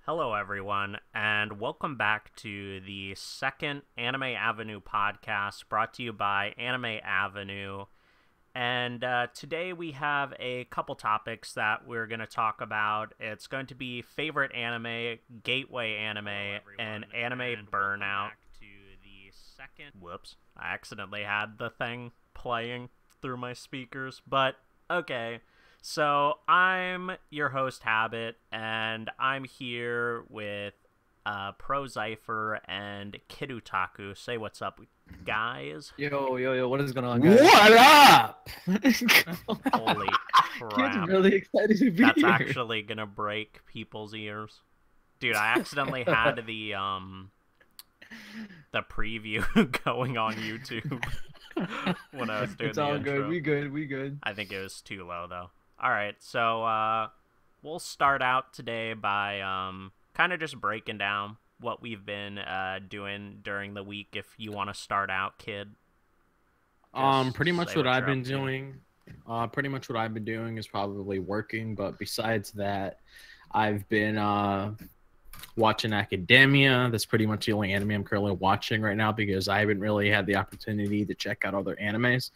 Hello, everyone, and welcome back to the second Anime Avenue podcast brought to you by Anime Avenue. And today we have a couple topics that we're going to talk about. It's going to be favorite anime, gateway anime, and anime burnout. To the second. Whoops, I accidentally had the thing playing through my speakers, but okay. So I'm your host, Habit, and I'm here with Pro Zypher and Kid Otaku. Say what's up, guys. Yo, what is going on, guys? What up? Holy Kid's crap. really excited to be That's here. actually gonna break people's ears. Dude, I accidentally had the preview going on YouTube when I was doing It's the all intro. good. We good. I think it was too low, though. Alright, so we'll start out today by kind of just breaking down what we've been doing during the week. If you want to start out, Kid. Just Pretty much say what what I've you're been up to. doing. Pretty much what I've been doing is probably working, but besides that, I've been watching Academia. That's pretty much the only anime I'm currently watching right now because I haven't really had the opportunity to check out other animes.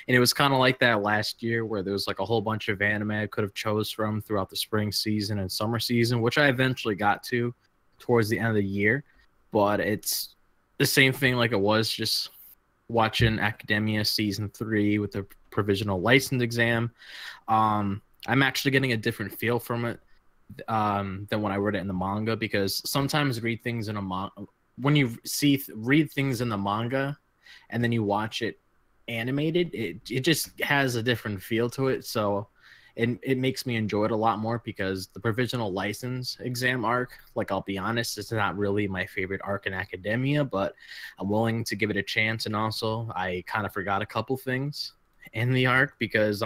And it was kind of like that last year where there was like a whole bunch of anime I could have chose from throughout the spring season and summer season, which I eventually got to towards the end of the year. But it's the same thing like it was just watching Academia season 3 with the provisional license exam. I'm actually getting a different feel from it than when I read it in the manga, because sometimes read things in a when you read things in the manga and then you watch it animated, it just has a different feel to it. So it makes me enjoy it a lot more, because the provisional license exam arc, like, I'll be honest, it's not really my favorite arc in Academia, but I'm willing to give it a chance. And also I kind of forgot a couple things in the arc, because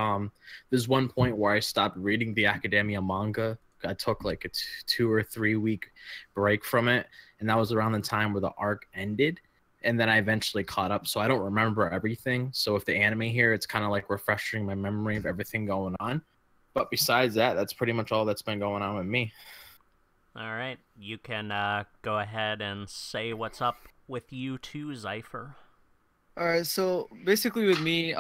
there's one point where I stopped reading the Academia manga. I took like a 2 or 3 week break from it, and that was around the time where the arc ended, and then I eventually caught up, so I don't remember everything. So if the anime here, it's kind of like refreshing my memory of everything going on. But besides that, that's pretty much all that's been going on with me. Alright, you can go ahead and say what's up with you too, Zypher. Alright, so basically with me,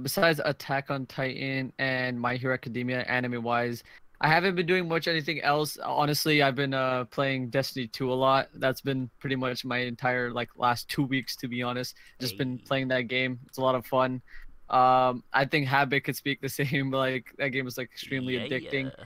besides Attack on Titan and My Hero Academia anime-wise, I haven't been doing much anything else. Honestly, I've been playing Destiny 2 a lot. That's been pretty much my entire last 2 weeks, to be honest. Just been playing that game. It's a lot of fun. I think Habit could speak the same. Like, that game is extremely addicting. Yeah.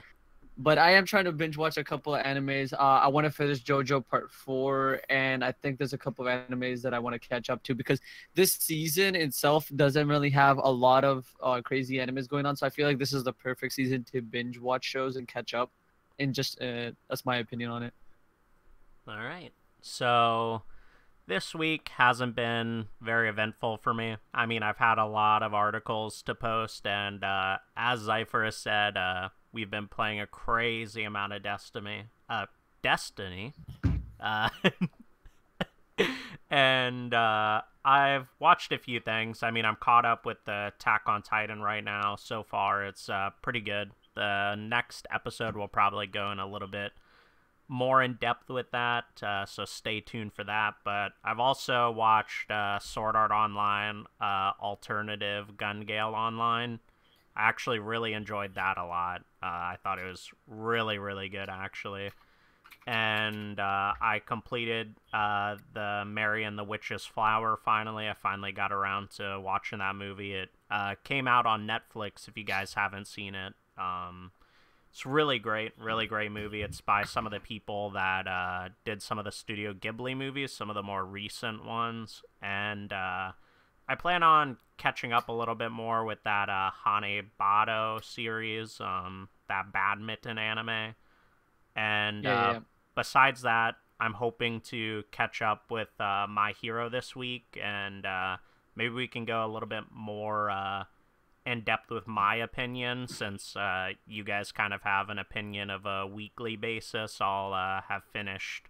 But I am trying to binge watch a couple of animes. I want to finish JoJo Part 4, and I think there's a couple of animes that I want to catch up to, because this season itself doesn't really have a lot of crazy animes going on. So I feel like this is the perfect season to binge watch shows and catch up. And just that's my opinion on it. Alright, so this week hasn't been very eventful for me. I mean, I've had a lot of articles to post, and as Zypher has said, we've been playing a crazy amount of Destiny. And I've watched a few things. I mean, I'm caught up with the Attack on Titan right now. So far, it's pretty good. The next episode will probably go in a little bit more in depth with that, so stay tuned for that. But I've also watched Sword Art Online, Alternative Gun Gale Online. I actually really enjoyed that a lot. I thought it was really, really good, actually. And I completed the Mary and the Witch's Flower, finally. I finally got around to watching that movie. It came out on Netflix, if you guys haven't seen it. It's really great movie. It's by some of the people that did some of the Studio Ghibli movies, some of the more recent ones. And I plan on catching up a little bit more with that Hanebado series, that badminton anime. And besides that, I'm hoping to catch up with My Hero this week, and maybe we can go a little bit more in depth with my opinion, since you guys kind of have an opinion of a weekly basis. I'll have finished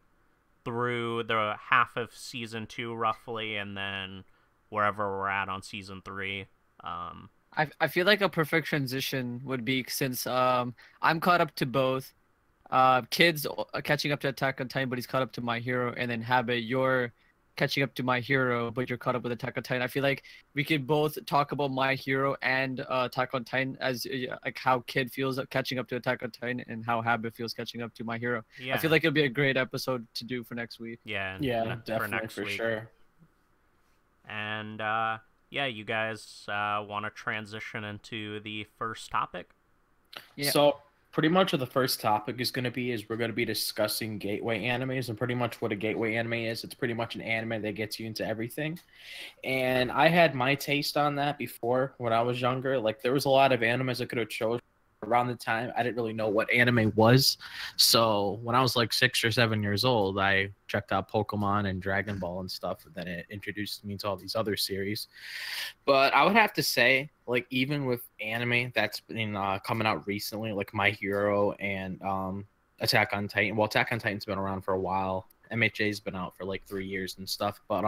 through the half of season 2 roughly, and then wherever we're at on season 3. I feel like a perfect transition would be, since I'm caught up to both. Kids catching up to Attack on Titan, but he's caught up to My Hero, and then Habit, you're catching up to My Hero, but you're caught up with Attack on Titan. I feel like we could both talk about My Hero and Attack on Titan as like how Kid feels catching up to Attack on Titan and how Habit feels catching up to My Hero. Yeah. I feel like it'll be a great episode to do for next week. Yeah. Definitely for sure. And yeah, you guys want to transition into the first topic? Yeah. So pretty much what the first topic is going to be is we're going to be discussing gateway animes, and pretty much what a gateway anime is. It's pretty much an anime that gets you into everything. And I had my taste on that before when I was younger. Like, there was a lot of animes I could have chosen around the time. I didn't really know what anime was. So when I was like 6 or 7 years old, I checked out Pokemon and Dragon Ball and stuff. And then it introduced me to all these other series. But I would have to say, like, even with anime that's been coming out recently, like My Hero and Attack on Titan. Well, Attack on Titan's been around for a while. MHA's been out for like 3 years and stuff. But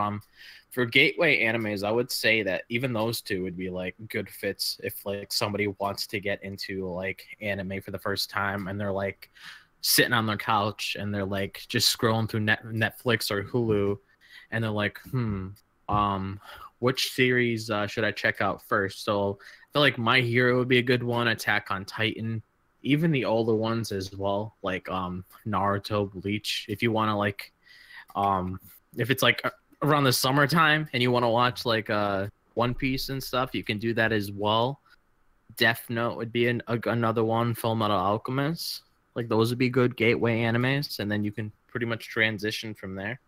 for gateway animes, I would say that even those two would be like good fits if like somebody wants to get into like anime for the first time and they're like sitting on their couch and they're like just scrolling through Netflix or Hulu and they're like, which series should I check out first? So I feel like My Hero would be a good one. Attack on Titan. Even the older ones as well, like Naruto, Bleach. If you want to like, if it's like around the summertime and you want to watch like One Piece and stuff, you can do that as well. Death Note would be another one. Fullmetal Alchemist, like those would be good gateway animes, and then you can pretty much transition from there.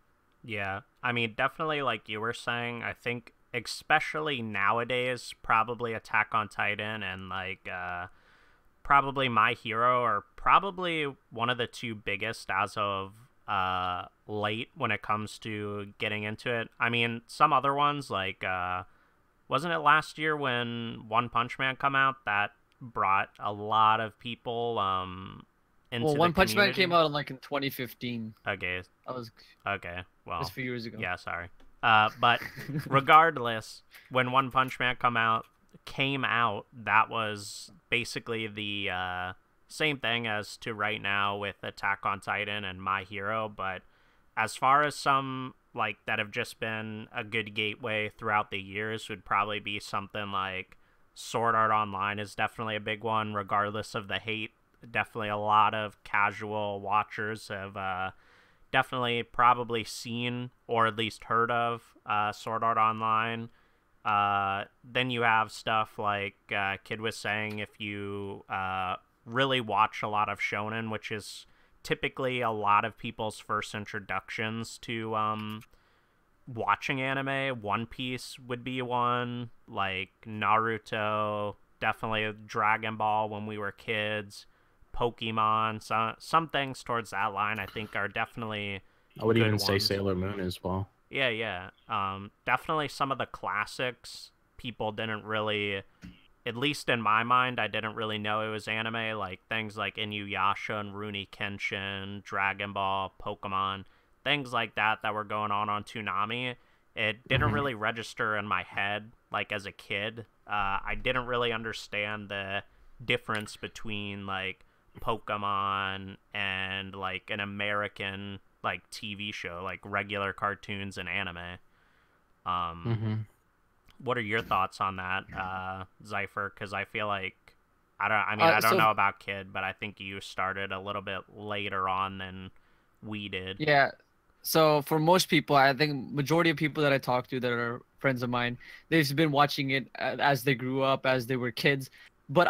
Yeah, I mean, definitely like you were saying. I think especially nowadays, probably Attack on Titan and like. Probably My Hero are probably one of the two biggest as of late when it comes to getting into it. I mean, some other ones like wasn't it last year when One Punch Man come out that brought a lot of people into Well, the One Punch Man community? came out in like in 2015. Okay. That was Okay. Well, just a few years ago. yeah, sorry. But regardless, when One Punch Man came out, that was basically the same thing as to right now with Attack on Titan and My Hero. But as far as some like that have just been a good gateway throughout the years would probably be something like Sword Art Online is definitely a big one, regardless of the hate. Definitely a lot of casual watchers have definitely probably seen or at least heard of Sword Art Online. Then you have stuff like Kid was saying, if you really watch a lot of shonen, which is typically a lot of people's first introductions to watching anime. One Piece would be one, like Naruto, definitely Dragon Ball when we were kids, Pokemon, some things towards that line I think are definitely I would good even say ones. Sailor Moon as well. Yeah. Definitely some of the classics people didn't really, at least in my mind, I didn't really know it was anime, like things like Inuyasha and Rurouni Kenshin, Dragon Ball, Pokemon, things like that were going on Toonami. It didn't really register in my head, like as a kid. I didn't really understand the difference between like Pokemon and like an American like TV show, like regular cartoons and anime. What are your thoughts on that, Zypher? Because I feel like I don't know about Kid, but I think you started a little bit later on than we did. Yeah. So for most people, I think majority of people that I talk to that are friends of mine, they've been watching it as they grew up, as they were kids. But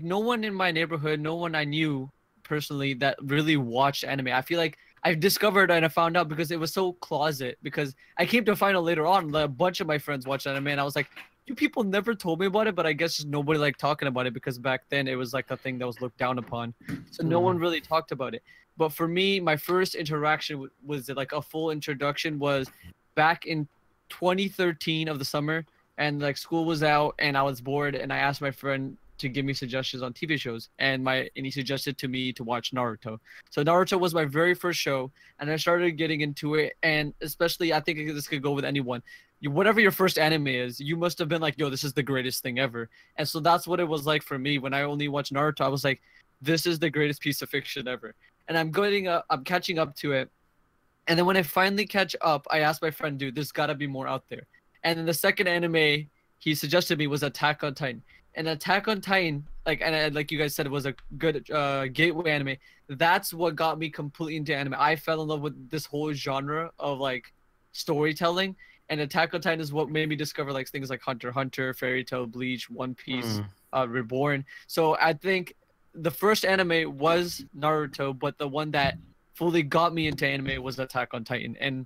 no one in my neighborhood, no one I knew personally that really watched anime. I feel like I discovered and I found out because it was so closet, because I came to find out later on that a bunch of my friends watched anime and I was like, you people never told me about it, but I guess just nobody liked talking about it because back then it was like a thing that was looked down upon. So no one really talked about it. But for me, my first interaction was like a full introduction was back in 2013 of the summer, and like school was out and I was bored and I asked my friend to give me suggestions on TV shows, and he suggested to me to watch Naruto. So Naruto was my very first show, and I started getting into it. And especially, I think this could go with anyone. Whatever your first anime is, you must have been like, yo, this is the greatest thing ever. And so that's what it was like for me when I only watched Naruto. I was like, this is the greatest piece of fiction ever. And I'm catching up to it. And then when I finally catch up, I asked my friend, dude, there's gotta be more out there. And then the second anime he suggested me was Attack on Titan. And Attack on Titan, like you guys said, it was a good gateway anime. That's what got me completely into anime. I fell in love with this whole genre of like storytelling. And Attack on Titan is what made me discover like things like Hunter x Hunter, Fairy Tail, Bleach, One Piece, Reborn. So I think the first anime was Naruto, but the one that fully got me into anime was Attack on Titan. And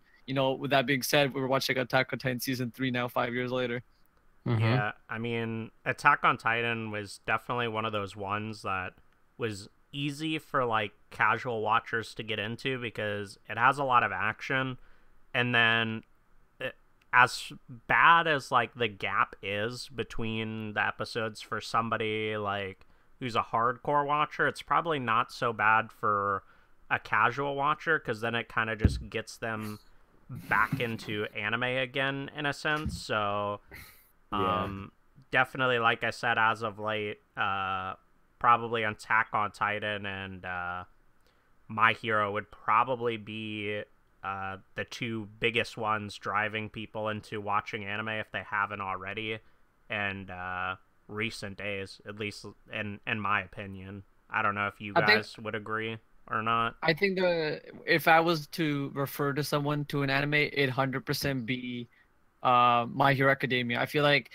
with that being said, we were watching Attack on Titan season 3 now, 5 years later. Yeah, I mean, Attack on Titan was definitely one of those ones that was easy for like casual watchers to get into because it has a lot of action, and then as bad as like the gap is between the episodes for somebody like who's a hardcore watcher, it's probably not so bad for a casual watcher because then it kind of just gets them back into anime again in a sense. So definitely, like I said, as of late, probably Attack on Titan and My Hero would probably be the two biggest ones driving people into watching anime if they haven't already, and recent days, at least in my opinion. I don't know if you guys would agree or not. I think if I was to refer to someone to an anime, it'd 100% be My Hero Academia. I feel like,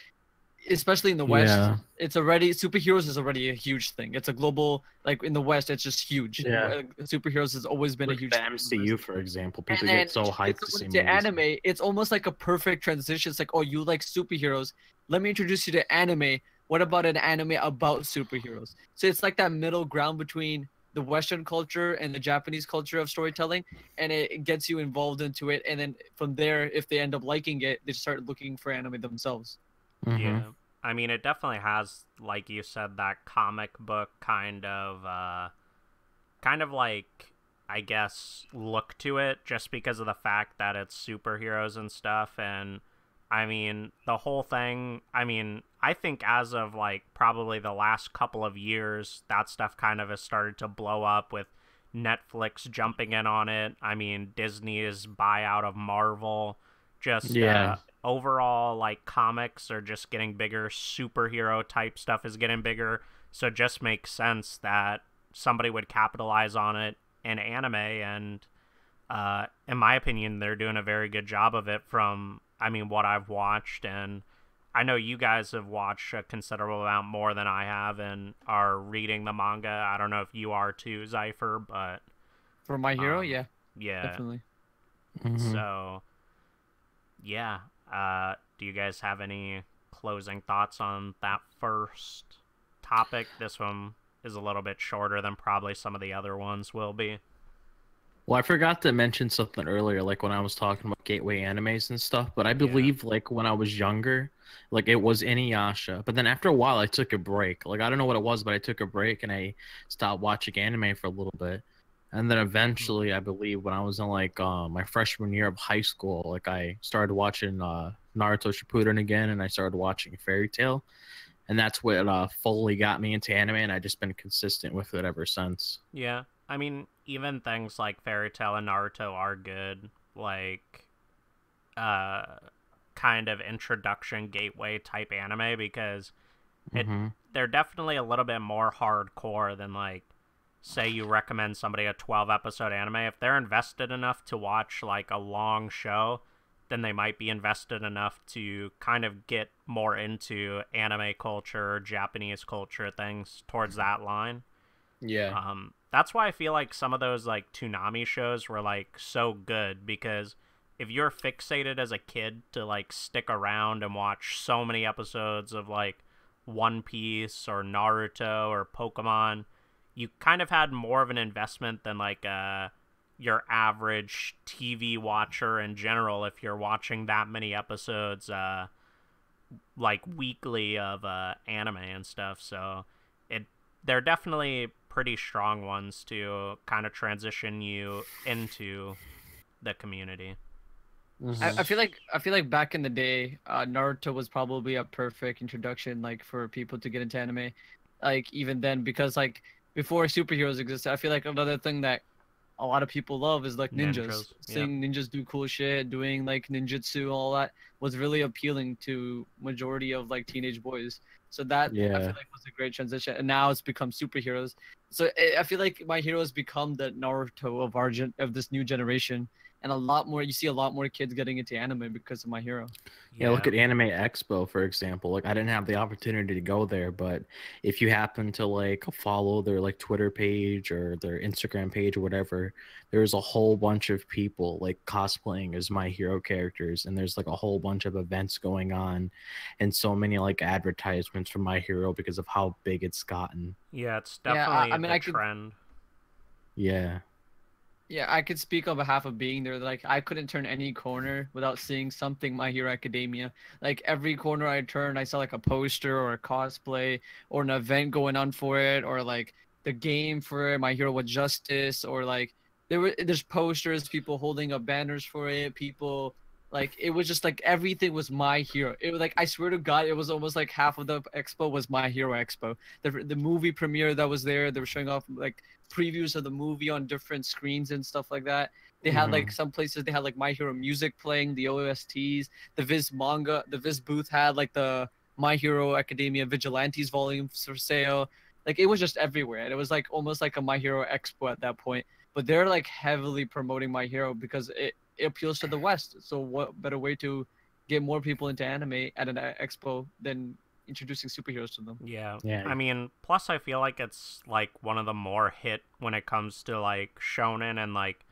especially in the West, it's already superheroes is already a huge thing. It's a global, like in the West, it's just huge. Yeah, superheroes has always been a huge the thing. MCU, for example, people get so hyped to see movies. Anime, it's almost like a perfect transition. It's like, oh, you like superheroes? Let me introduce you to anime. What about an anime about superheroes? So it's like that middle ground between the Western culture and the Japanese culture of storytelling, and it gets you involved into it. And then from there, if they end up liking it, they start looking for anime themselves. Yeah, I mean, it definitely has, like you said, that comic book kind of like, I guess, look to it, just because of the fact that it's superheroes and stuff. And I mean, the whole thing, I mean, I think as of like probably the last couple of years, that stuff kind of has started to blow up with Netflix jumping in on it. I mean, Disney's buyout of Marvel, just overall, like, comics are just getting bigger, superhero type stuff is getting bigger, so it just makes sense that somebody would capitalize on it in anime, and in my opinion, they're doing a very good job of it from, I mean, what I've watched, and I know you guys have watched a considerable amount more than I have and are reading the manga. I don't know if you are too, Zypher, but... For My Hero, yeah. Yeah. Definitely. So, yeah. Do you guys have any closing thoughts on that first topic? This one is a little bit shorter than probably some of the other ones will be. Well, I forgot to mention something earlier, like when I was talking about gateway animes and stuff, but I believe like when I was younger, like it was Inuyasha, but then after a while I took a break. Like I don't know what it was, but I took a break and I stopped watching anime for a little bit. And then eventually, I believe when I was in like my freshman year of high school, like I started watching Naruto Shippuden again, and I started watching Fairy Tail, and that's what fully got me into anime, and I've just been consistent with it ever since. Yeah, I mean, even things like Fairy Tail and Naruto are good, like kind of introduction gateway type anime, because they're definitely a little bit more hardcore than like, say you recommend somebody a 12-episode anime. If they're invested enough to watch like a long show, then they might be invested enough to kind of get more into anime culture, Japanese culture, things towards that line. Yeah. That's why I feel like some of those like Toonami shows were like so good, because if you're fixated as a kid to like stick around and watch so many episodes of like One Piece or Naruto or Pokemon, you kind of had more of an investment than like your average TV watcher in general if you're watching that many episodes like weekly of anime and stuff. So they're definitely pretty strong ones to kind of transition you into the community. I feel like back in the day, Naruto was probably a perfect introduction, like for people to get into anime. Like even then, because like before superheroes existed. I feel like another thing that a lot of people love is like ninjas. Yeah. Seeing ninjas do cool shit, doing like ninjutsu, all that was really appealing to majority of like teenage boys. So that I feel like was a great transition. And now it's become superheroes. So I feel like My Hero has become the Naruto of of this new generation. And a lot more, you see a lot more kids getting into anime because of My Hero. Yeah, look at Anime Expo, for example. Like, I didn't have the opportunity to go there, but if you happen to like follow their like Twitter page or their Instagram page or whatever, there's a whole bunch of people like cosplaying as My Hero characters, and there's like a whole bunch of events going on, and so many like advertisements for My Hero because of how big it's gotten. Yeah, it's definitely I mean, the trend. Yeah. Yeah, I could speak on behalf of being there. Like, I couldn't turn any corner without seeing something My Hero Academia. Like, every corner I turned, I saw like a poster or a cosplay or an event going on for it, or like the game for it, My Hero with Justice, or like there's posters, people holding up banners for it, people like it was just like everything was My Hero. It was like, I swear to God, it was almost like half of the expo was My Hero Expo. The movie premiere that was there, they were showing off like previews of the movie on different screens and stuff like that. They had like some places they had like My Hero music playing, the OSTs, the Viz booth had like the My Hero Academia Vigilantes volumes for sale. Like, it was just everywhere, and it was like almost like a My Hero Expo at that point. But they're like heavily promoting My Hero because it appeals to the West. So what better way to get more people into anime at an expo than introducing superheroes to them? Yeah. Yeah. I mean, plus I feel like it's like one of the more hit when it comes to like shonen and like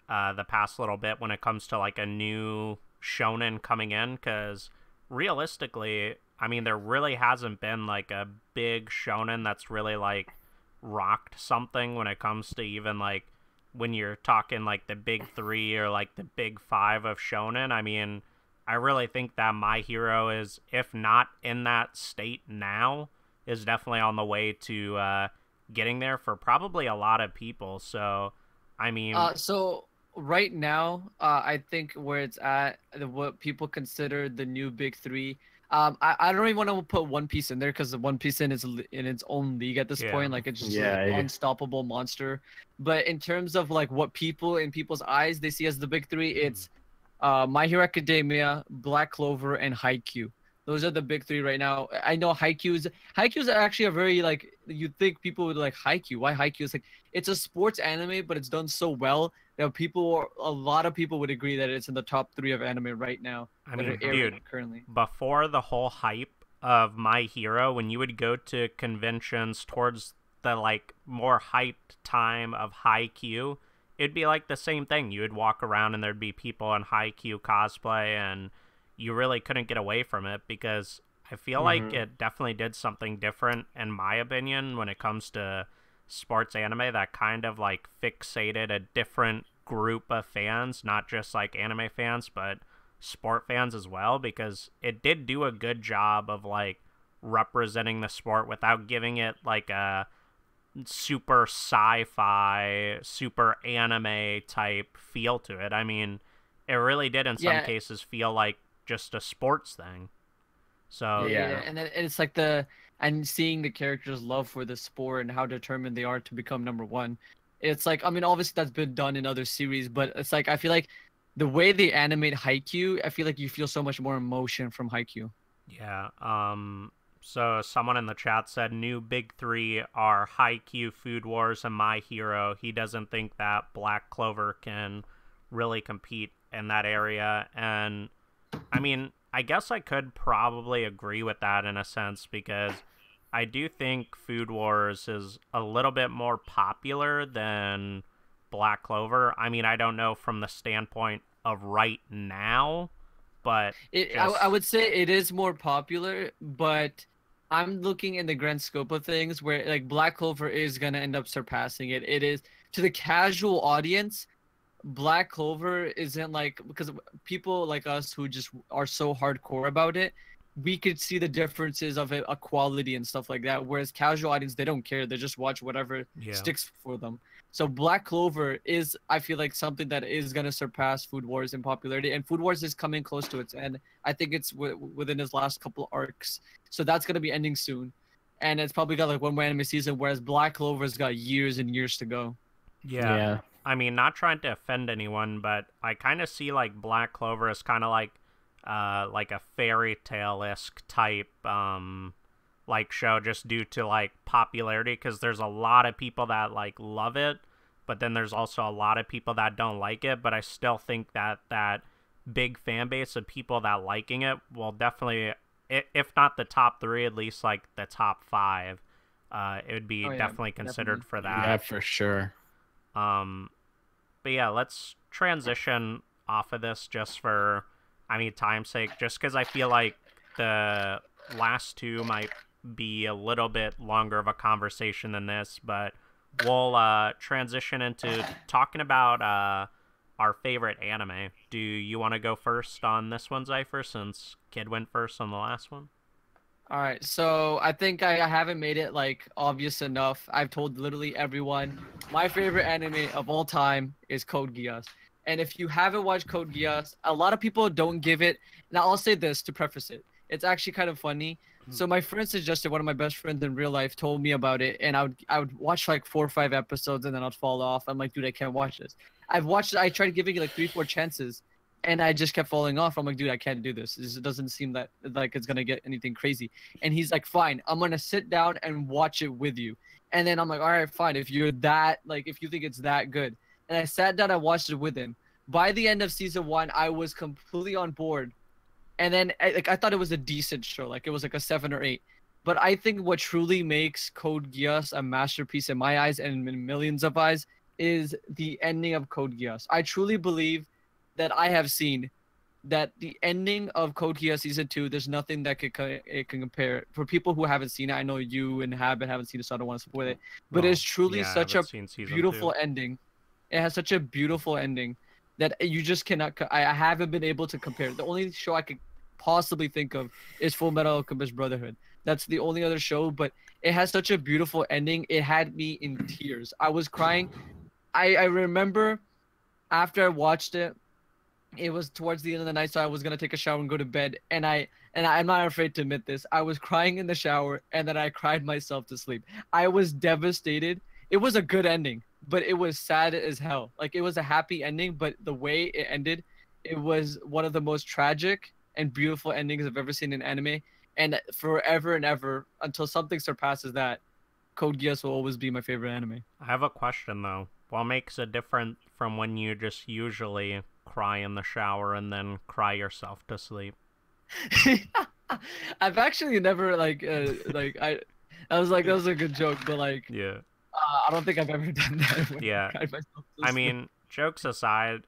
the past little bit when it comes to like a new shonen coming in, because realistically, I mean, there really hasn't been like a big shonen that's really like rocked something when it comes to even like when you're talking like the big three or like the big five of shonen. I mean, I really think that My Hero is, if not in that state now, is definitely on the way to getting there for probably a lot of people. So, I mean, so right now, I think where it's at, what people consider the new big three. I don't even want to put One Piece in there because the One Piece is in its own league at this point. Like, it's just an unstoppable monster. But in terms of like what people in people's eyes they see as the big three, it's My Hero Academia, Black Clover, and Haikyuu. Those are the big three right now. I know Haikyuu's actually a very like, you'd think people would like Haikyuu. Why Haikyuu? It's like, it's a sports anime, but it's done so well that a lot of people would agree that it's in the top 3 of anime right now. I mean, dude, currently, before the whole hype of My Hero, when you would go to conventions towards the like more hyped time of Haikyuu, it'd be like the same thing. You would walk around and there'd be people in Haikyuu cosplay, and you really couldn't get away from it because I feel like it definitely did something different, in my opinion, when it comes to sports anime that kind of like fixated a different group of fans, not just like anime fans, but sport fans as well, because it did do a good job of like representing the sport without giving it like a super sci-fi, super anime type feel to it. I mean, it really did in some cases feel like just a sports thing. So and then it's like and seeing the characters' love for the sport and how determined they are to become number one. It's like, I mean, obviously that's been done in other series, but it's like, I feel like the way they animate Haikyuu, I feel like you feel so much more emotion from Haikyuu. Yeah. So someone in the chat said new big 3 are Haikyuu, Food Wars, and My Hero. He doesn't think that Black Clover can really compete in that area. And I mean, I guess I could probably agree with that in a sense, because I do think Food Wars is a little bit more popular than Black Clover. I mean, I don't know from the standpoint of right now, but I would say it is more popular, but I'm looking in the grand scope of things where like Black Clover is going to end up surpassing it. It is, to the casual audience, Black Clover isn't like, because people like us who just are so hardcore about it, we could see the differences of it, quality and stuff like that. Whereas casual audience, they don't care. They just watch whatever sticks for them. So Black Clover is, I feel like, something that is going to surpass Food Wars in popularity. And Food Wars is coming close to its end. I think it's within his last couple arcs. So that's going to be ending soon. and it's probably got like one more anime season, whereas Black Clover's got years and years to go. Yeah. I mean, not trying to offend anyone, but I kind of see like Black Clover as kind of like a fairy tale-esque type like show, just due to like popularity, because there's a lot of people that like love it, but then there's also a lot of people that don't like it. But I still think that that big fan base of people that liking it will definitely, if not the top 3, at least like the top 5, it would be definitely considered for that. Yeah, for sure. But yeah, let's transition off of this just for, I mean, time's sake, just because I feel like the last 2 might be a little bit longer of a conversation than this, but we'll transition into talking about our favorite anime. Do you want to go first on this one, Zypher, since Kid went first on the last one? All right, so I think I haven't made it like obvious enough. I've told literally everyone my favorite anime of all time is Code Geass. And if you haven't watched Code Geass, a lot of people don't give it. Now I'll say this to preface it. It's actually kind of funny. So my friend suggested, one of my best friends in real life told me about it, and I would watch like 4 or 5 episodes and then I'd fall off. I'm like, dude, I can't watch this. I tried giving it like 3 or 4 chances. And I just kept falling off. I'm like, dude, I can't do this. It doesn't seem that like it's gonna get anything crazy. And he's like, fine, I'm gonna sit down and watch it with you. And then I'm like, all right, fine. If you're that, like, if you think it's that good. And I sat down, I watched it with him. By the end of season 1, I was completely on board. And then I thought it was a decent show. Like, it was like a 7 or 8. But I think what truly makes Code Geass a masterpiece in my eyes and in millions of eyes is the ending of Code Geass. I truly believe that I have seen that the ending of Code Geass season 2, there's nothing that it can compare. For people who haven't seen it, I know you and haven't seen it, so I don't want to spoil it. But it's truly such a beautiful ending. It has such a beautiful ending that you just cannot. I haven't been able to compare. The only show I could possibly think of is Full Metal Alchemist Brotherhood. That's the only other show, but it has such a beautiful ending. It had me in tears. I was crying. I remember after I watched it, it was towards the end of the night, so I was gonna take a shower and go to bed, and I'm not afraid to admit this. I was crying in the shower, and then I cried myself to sleep. I was devastated. It was a good ending, but it was sad as hell. Like, it was a happy ending, but the way it ended, it was one of the most tragic and beautiful endings I've ever seen in anime. And forever and ever, until something surpasses that, Code Geass will always be my favorite anime. I have a question though. What makes it different from when you just usually cry in the shower and then cry yourself to sleep? I've actually never that was a good joke, but like, yeah, I don't think I've ever done that. Yeah, I mean, jokes aside,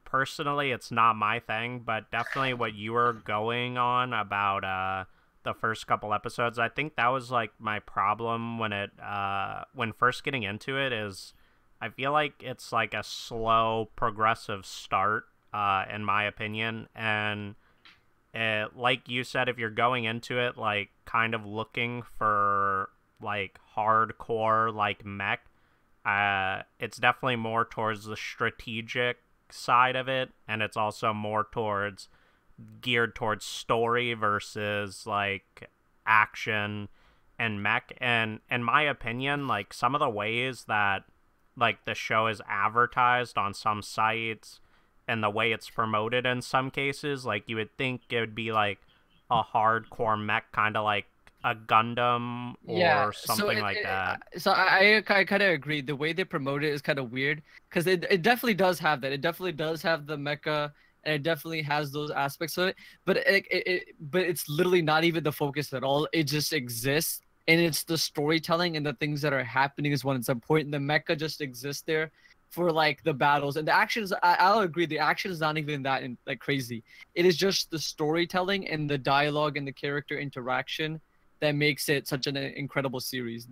personally, it's not my thing, but definitely what you were going on about the first couple episodes, I think that was like my problem when when first getting into it is, I feel like it's like a slow, progressive start, in my opinion. And like you said, if you're going into it, like, kind of looking for, like, hardcore, like, mech, it's definitely more towards the strategic side of it. And it's also more geared towards story versus, like, action and mech. And in my opinion, like, some of the ways that, like, the show is advertised on some sites and the way it's promoted in some cases, like, you would think it would be like a hardcore mech, kind of like a Gundam or something like that. So I kind of agree. The way they promote it is kind of weird, because it definitely does have that. It definitely does have the mecha, and it definitely has those aspects of it. But but it's literally not even the focus at all. It just exists. And it's the storytelling and the things that are happening is when it's important. The mecha just exists there for, like, the battles. And the actions, I'll agree, the action is not even that like crazy. It is just the storytelling and the dialogue and the character interaction that makes it such an incredible series.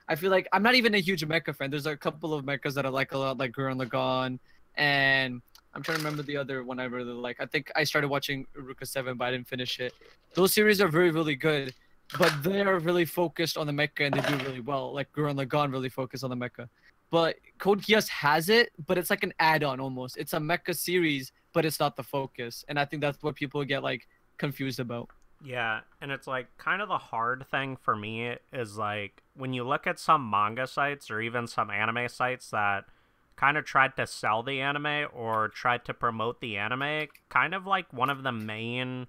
I feel like I'm not even a huge mecha fan. There's a couple of mechas that I like a lot, like Gurren Lagann, and I'm trying to remember the other one I really like. I think I started watching Uruka 7, but I didn't finish it. Those series are very, really good. But they are really focused on the mecha, and they do really well. Like Gurren Lagann really focused on the mecha. But Code Geass has it, but it's like an add-on almost. It's a mecha series, but it's not the focus. And I think that's what people get, like, confused about. Yeah, and it's like kind of the hard thing for me is like when you look at some manga sites or even some anime sites that kind of tried to sell the anime or tried to promote the anime, kind of like one of the main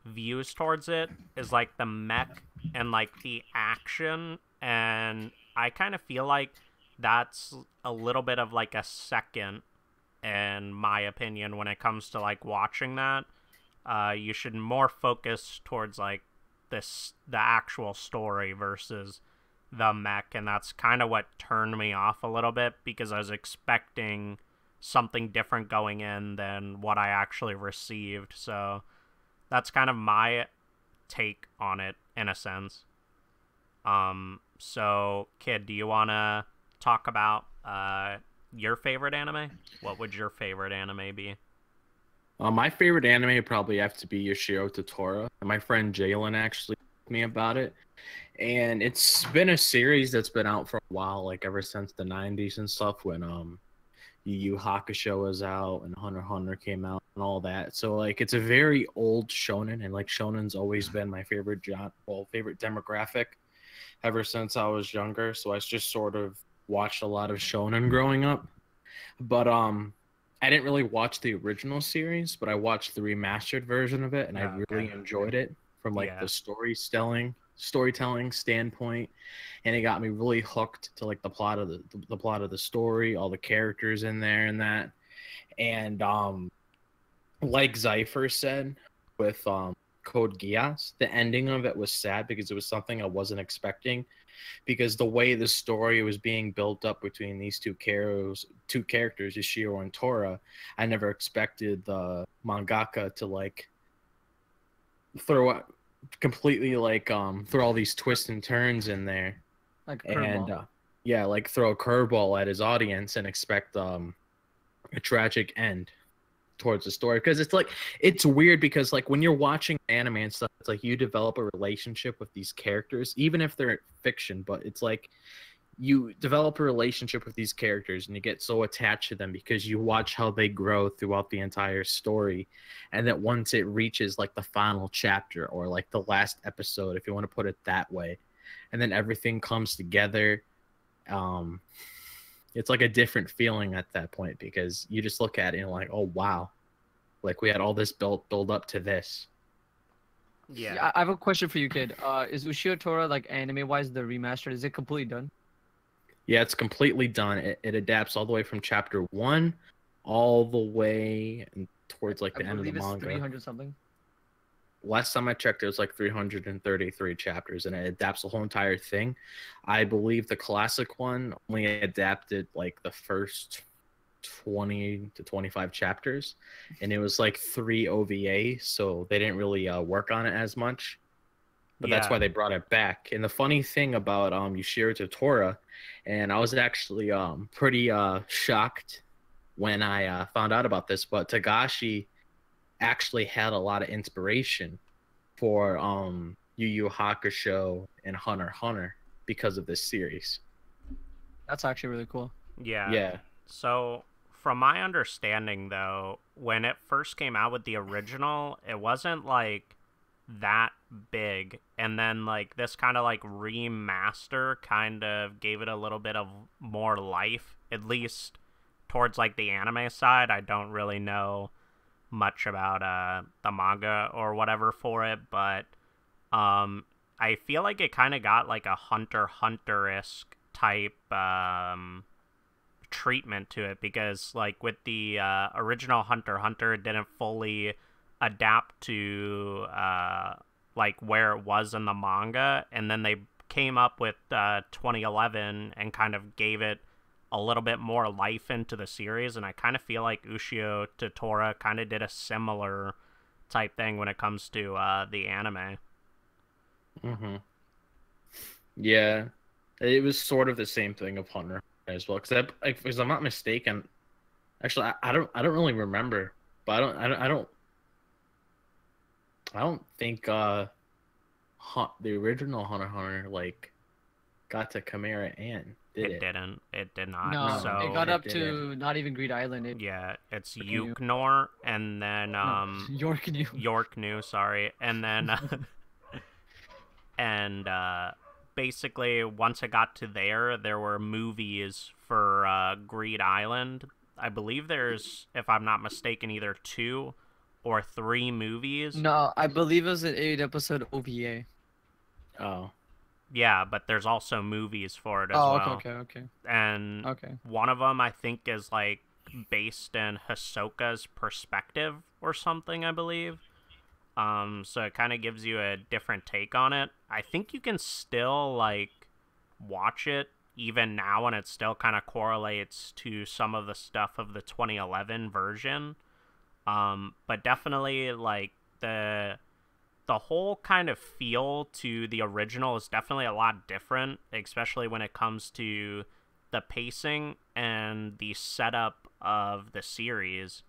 views towards it is like the mech and like the action, and I kind of feel like that's a little bit of like a second in my opinion when it comes to like watching that. You should more focus towards like the actual story versus the mech, and that's kind of what turned me off a little bit because I was expecting something different going in than what I actually received. So that's kind of my take on it in a sense. So Kid, do you want to talk about your favorite anime? What would your favorite anime be? My favorite anime would probably have to be Yoshiro Totoro. My friend Jalen actually told me about it. And it's been a series that's been out for a while, like ever since the 90s and stuff when Yu Yu Hakusho was out and Hunter x Hunter came out and all that. So like it's a very old shonen, and like shonen's always been my favorite favorite demographic ever since I was younger. So I just sort of watched a lot of shonen growing up. But I didn't really watch the original series, but I watched the remastered version of it, and I really enjoyed it from like the storytelling standpoint, and it got me really hooked to like the plot of the plot of the story, all the characters in there, and that. And like Zypher said with Code Geass, the ending of it was sad because it was something I wasn't expecting, because the way the story was being built up between these two characters, Yoshiro and Tora, I never expected the mangaka to like throw completely like throw all these twists and turns in there, Like a curveball. and like throw a curveball at his audience and expect a tragic end towards the story. Because it's weird because like when you're watching anime and stuff, it's like you develop a relationship with these characters even if they're fiction, but it's like you develop a relationship with these characters and you get so attached to them because you watch how they grow throughout the entire story, and that once it reaches like the final chapter or like the last episode, if you want to put it that way, and then everything comes together, it's like a different feeling at that point because you just look at it and like, oh wow, like we had all this build up to this. Yeah. I have a question for you, Kid. Is Ushio Tora, like anime wise, the remastered, is it completely done? Yeah, it's completely done. It adapts all the way from chapter 1 all the way towards like the end of the I believe it's manga. 300 something. Last time I checked, it was like 333 chapters, and it adapts the whole entire thing. I believe the classic one only adapted like the first 20 to 25 chapters, and it was like 3 OVA, so they didn't really work on it as much. But that's why they brought it back. And the funny thing about Yoshiro Totoro, and I was actually pretty shocked when I found out about this, but Tagashi actually had a lot of inspiration for Yu Yu Hakusho and Hunter x Hunter because of this series. That's actually really cool. Yeah. So from my understanding though, when it first came out with the original, it wasn't like that big, and then like this kind of like remaster kind of gave it a little bit of more life, at least towards like the anime side. I don't really know much about the manga or whatever for it, but I feel like it kind of got like a Hunter x Hunter-esque type treatment to it, because like with the original Hunter x Hunter, it didn't fully adapt to like where it was in the manga, and then they came up with 2011 and kind of gave it a little bit more life into the series, and I kind of feel like Ushio Totoro kind of did a similar type thing when it comes to the anime. Mm-hmm. Yeah, it was sort of the same thing of Hunter as well, because I'm not mistaken. Actually, I don't really remember, but I don't think the original Hunter x Hunter like got to Chimera Ant, did it? didn't. It did not. No, So it got it up didn't. to not even Greed Island. yeah, it's New. Yuknor, and then No, York New. York New, sorry, and then and basically once it got to there were movies for Greed Island. I believe there's, if I'm not mistaken, either 2 or 3 movies. No, I believe it was an 8-episode OVA. Oh. Yeah, but there's also movies for it as Oh, well. okay. And Okay. one of them I think is like based in Hisoka's perspective or something, I believe. So it kind of gives you a different take on it. I think you can still like watch it even now, and it still kind of correlates to some of the stuff of the 2011 version. But definitely like the whole kind of feel to the original is definitely a lot different, especially when it comes to the pacing and the setup of the series.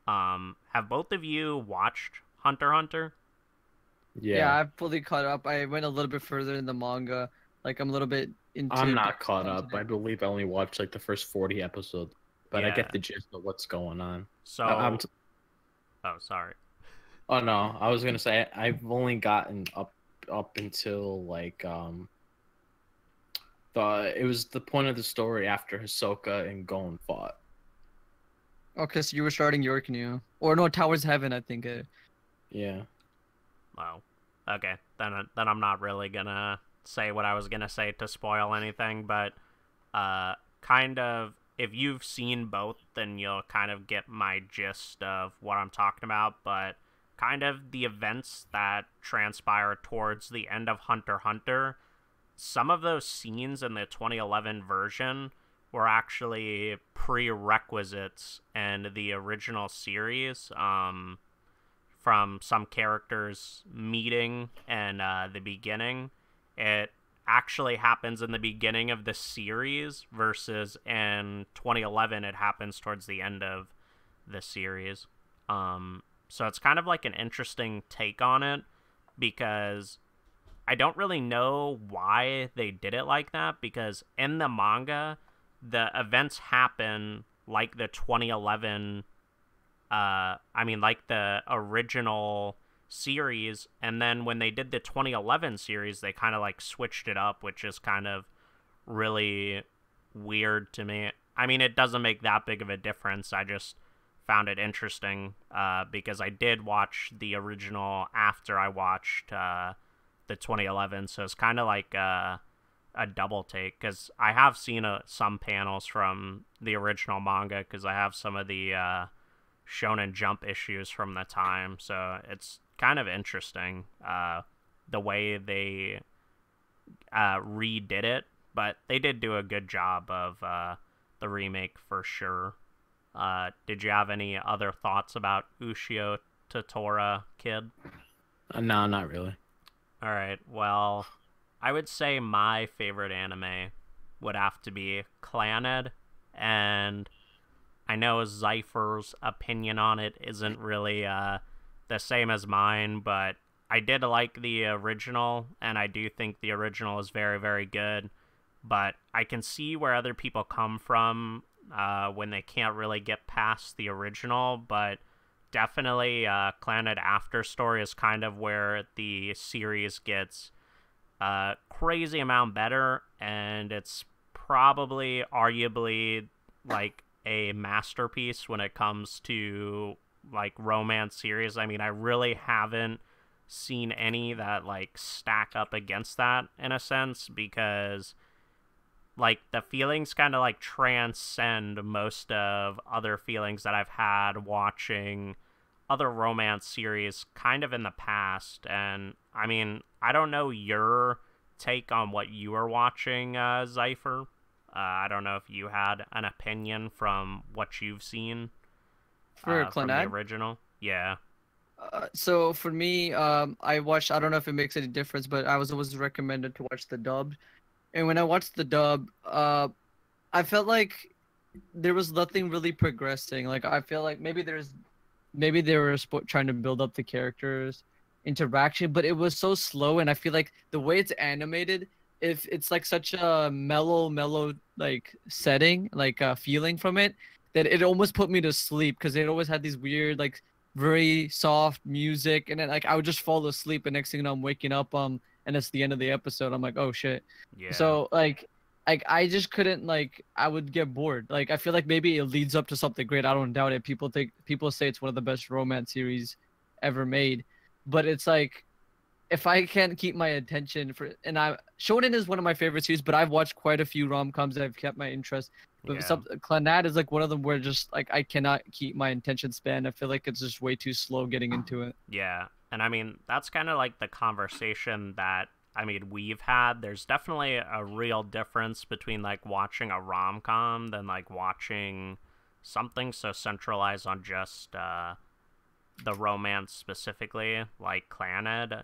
Have both of you watched Hunter x Hunter? Yeah, I've fully caught up. I went a little bit further in the manga. Like I'm a little bit into. I'm not caught up. I believe I only watched like the first 40 episodes, but I Yeah. get the gist of what's going on. So, oh, sorry. Oh no, I was gonna say I've only gotten up until like it was the point of the story after Hisoka and Gon fought. Okay, so you were starting York New, or no, Tower's Heaven, I think. Yeah. Oh, okay. Then I'm not really gonna say what I was gonna say to spoil anything, but kind of, if you've seen both, then you'll kind of get my gist of what I'm talking about. But kind of the events that transpire towards the end of Hunter x Hunter, some of those scenes in the 2011 version were actually prerequisites in the original series, from some characters meeting and the beginning. It actually happens in the beginning of the series versus in 2011 it happens towards the end of the series. So it's kind of like an interesting take on it, because I don't really know why they did it like that, because in the manga the events happen like the 2011 like the original series, and then when they did the 2011 series they kind of like switched it up, which is kind of really weird to me. I mean, it doesn't make that big of a difference. I just found it interesting because I did watch the original after I watched the 2011, so it's kind of like a double take, because I have seen some panels from the original manga, because I have some of the Shonen Jump issues from the time, so it's kind of interesting the way they redid it, but they did do a good job of the remake for sure. Did you have any other thoughts about Ushio Totoro, Kid? No, not really. All right, well, I would say my favorite anime would have to be Clannad, and I know Zypher's opinion on it isn't really the same as mine, but I did like the original, and I do think the original is very, very good. But I can see where other people come from when they can't really get past the original, but definitely Clannad After Story is kind of where the series gets crazy amount better, and it's probably arguably like a masterpiece when it comes to like romance series. I mean, I really haven't seen any that like stack up against that in a sense, because like the feelings kind of like transcend most of other feelings that I've had watching other romance series kind of in the past. And I mean, I don't know your take on what you were watching, Zypher. I don't know if you had an opinion from what you've seen For from the Clannad? original. Yeah. So for me, I watched. I don't know if it makes any difference, but I was always recommended to watch the dubbed. And when I watched the dub, I felt like there was nothing really progressing. Like I feel like maybe they were trying to build up the characters' interaction, but it was so slow. And I feel like the way it's animated if it's like such a mellow like setting, like feeling from it, that it almost put me to sleep because it always had these weird like very soft music, and then like I would just fall asleep, and next thing you know I'm waking up and it's the end of the episode. I'm like, oh shit. Yeah. So like I just couldn't, like I would get bored. Like I feel like maybe it leads up to something great. I don't doubt it. People say it's one of the best romance series ever made, but it's like if I can't keep my attention for, and I Shonen is one of my favorite series, but I've watched quite a few rom-coms that have kept my interest. But Yeah. Clannad is like one of them where just like I cannot keep my attention span. I feel like it's just way too slow getting into it. Yeah. And I mean, that's kind of like the conversation that I mean we've had. There's definitely a real difference between like watching a rom-com than like watching something so centralized on just the romance specifically, like Clannad.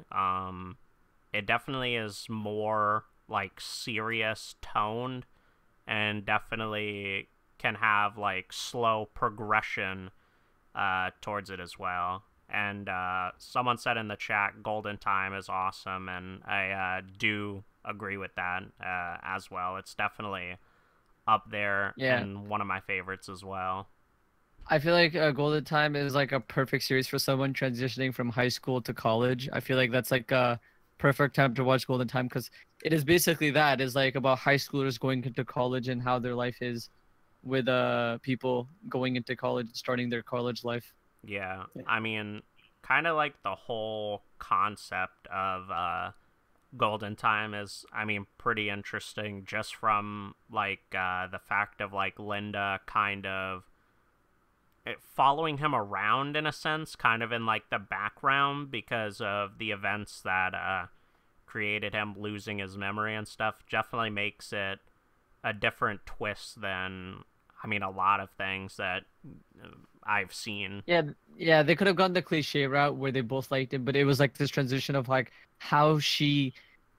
It definitely is more like serious toned, and definitely can have like slow progression towards it as well. And someone said in the chat, Golden Time is awesome, and I do agree with that as well. It's definitely up there Yeah. and one of my favorites as well. I feel like Golden Time is like a perfect series for someone transitioning from high school to college. I feel like that's like a perfect time to watch Golden Time because it is basically that. It's like about high schoolers going into college and how their life is with people going into college, starting their college life. Yeah, I mean, kind of like the whole concept of Golden Time is, I mean, pretty interesting just from like the fact of like Linda kind of following him around in a sense, kind of in like the background because of the events that created him losing his memory and stuff. Definitely makes it a different twist than, I mean, a lot of things that I've seen. Yeah, they could have gone the cliche route where they both liked him, but it was like this transition of like how she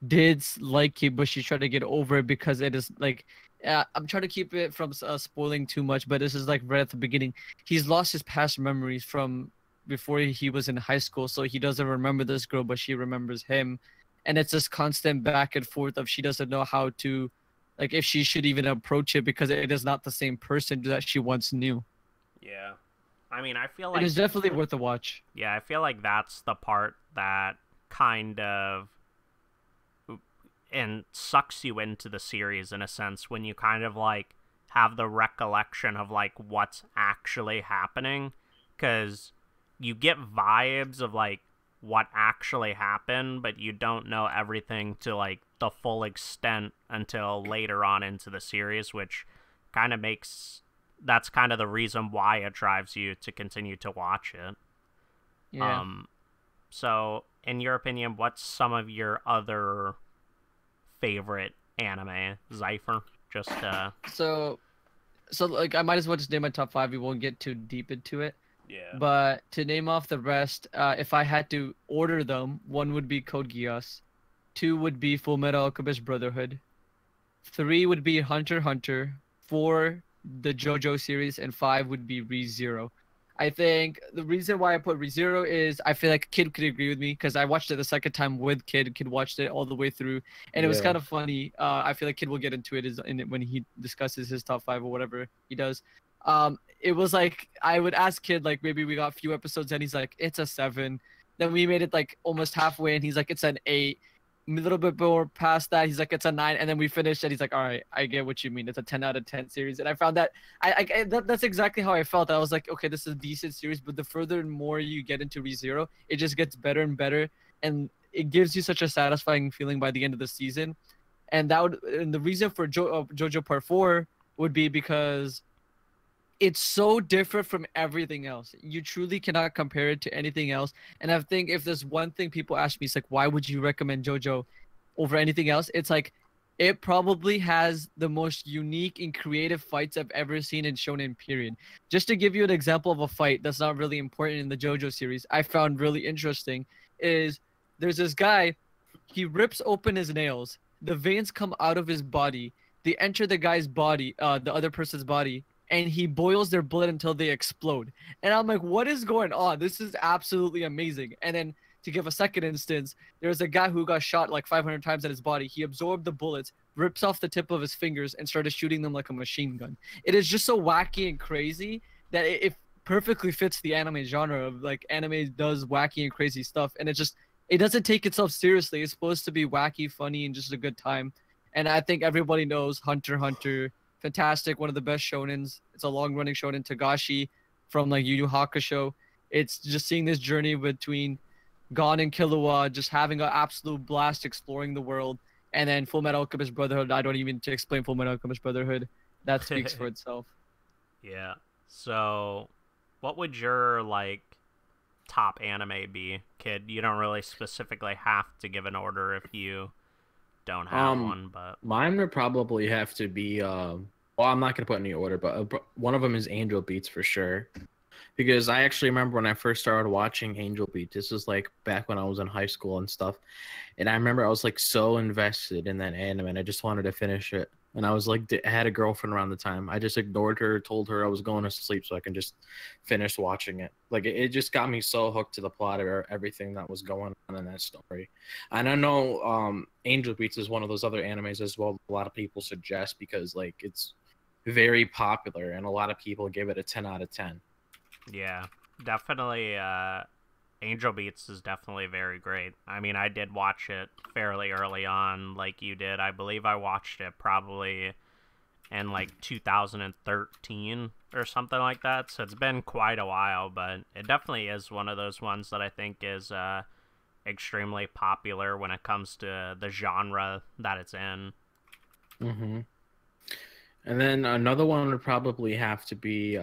did like him, but she tried to get over it because it is like, I'm trying to keep it from spoiling too much, but this is like right at the beginning. He's lost his past memories from before he was in high school, so he doesn't remember this girl, but she remembers him, and it's this constant back and forth of she doesn't know how to, like, if she should even approach it because it is not the same person that she once knew. Yeah. I mean, I feel like It is definitely worth a watch. Yeah, I feel like that's the part that kind of and sucks you into the series in a sense when you kind of like have the recollection of like what's actually happening, because you get vibes of like what actually happened, but you don't know everything to like the full extent until later on into the series, which kind of makes that's kind of the reason why it drives you to continue to watch it. Yeah. So in your opinion, what's some of your other favorite anime, Zypher? Just So like I might as well just name my top 5. We won't get too deep into it. yeah. But to name off the rest, if I had to order them, 1 would be Code Geass, 2 would be Full Metal Alchemist Brotherhood, 3 would be Hunter x Hunter, 4 the JoJo series, and 5 would be Re:Zero. I think the reason why I put Re:Zero is I feel like Kid could agree with me because I watched it the second time with Kid. Kid watched it all the way through, and it was kind of funny. I feel like Kid will get into it when he discusses his top 5 or whatever he does. It was like I would ask Kid, like, maybe we got a few episodes and he's like, it's a 7. Then we made it like almost halfway and he's like, it's an 8. A little bit more past that, he's like, it's a 9. And then we finished and he's like, all right, I get what you mean. It's a 10 out of 10 series. And I found that that's exactly how I felt. I was like, okay, this is a decent series, but the further and more you get into Re:Zero, it just gets better and better, and it gives you such a satisfying feeling by the end of the season. And the reason for JoJo Part 4 would be because it's so different from everything else. You truly cannot compare it to anything else. And I think if there's one thing people ask me, it's like, why would you recommend JoJo over anything else? It's like, it probably has the most unique and creative fights I've ever seen in Shonen, period. Just to give you an example of a fight that's not really important in the JoJo series, I found really interesting, is there's this guy, he rips open his nails, the veins come out of his body, they enter the guy's body, the other person's body, and he boils their blood until they explode. And I'm like, what is going on? This is absolutely amazing. And then to give a second instance, there's a guy who got shot like 500 times at his body. He absorbed the bullets, rips off the tip of his fingers, and started shooting them like a machine gun. It is just so wacky and crazy that it perfectly fits the anime genre of like anime does wacky and crazy stuff, and it doesn't take itself seriously. It's supposed to be wacky, funny, and just a good time. And I think everybody knows Hunter x Hunter, fantastic, one of the best shonens. It's a long-running shonen. Togashi from like Yu Yu Hakusho. It's just seeing this journey between Gon and Killua, just having an absolute blast exploring the world. And then Full Metal Alchemist Brotherhood. I don't even need to explain Full Metal Alchemist Brotherhood. That speaks for itself. Yeah. So, what would your like top anime be, Kid? You don't really specifically have to give an order if you don't have one, but mine would probably have to be. Well, I'm not gonna put any order, but one of them is Angel Beats for sure. Because I actually remember when I first started watching Angel Beat. This is like back when I was in high school and stuff. And I remember I was like so invested in that anime and I just wanted to finish it. And I was like, I had a girlfriend around the time. I just ignored her, told her I was going to sleep so I can just finish watching it. Like it just got me so hooked to the plot of everything that was going on in that story. And I know Angel Beats is one of those other animes as well. A lot of people suggest because like it's very popular and a lot of people give it a 10 out of 10. Yeah, definitely. Angel Beats is definitely very great. I mean, I did watch it fairly early on, like you did. I believe I watched it probably in like 2013 or something like that. So it's been quite a while, but it definitely is one of those ones that I think is extremely popular when it comes to the genre that it's in. Mm-hmm. And then another one would probably have to be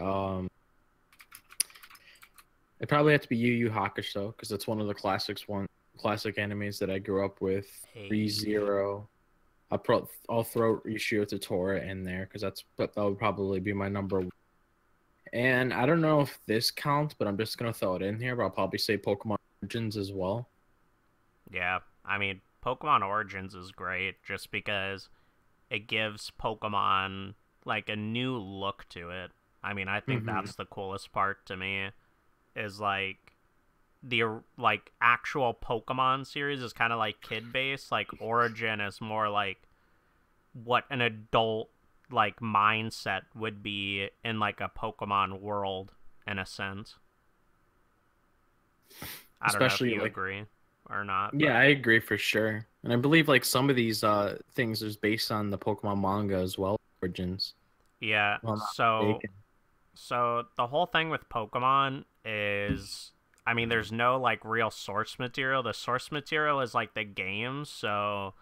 it probably had to be Yu Yu Hakusho because it's one of the classic animes that I grew up with. Hey. ReZero. I'll throw Ishio Totoro in there because that would probably be my number one. And I don't know if this counts, but I'm just gonna throw it in here. But I'll probably say Pokemon Origins as well. Yeah, I mean Pokemon Origins is great just because it gives Pokemon like a new look to it. I mean, I think that's the coolest part to me. Is like the like actual Pokemon series is kind of like kid based. Like Origin is more like what an adult like mindset would be in like a Pokemon world in a sense. I don't know if you agree or not. Yeah, I agree for sure. And I believe like some of these things is based on the Pokemon manga as well. Origins. Yeah. So the whole thing with Pokemon is, I mean, there's no like real source material. The source material is like the games. So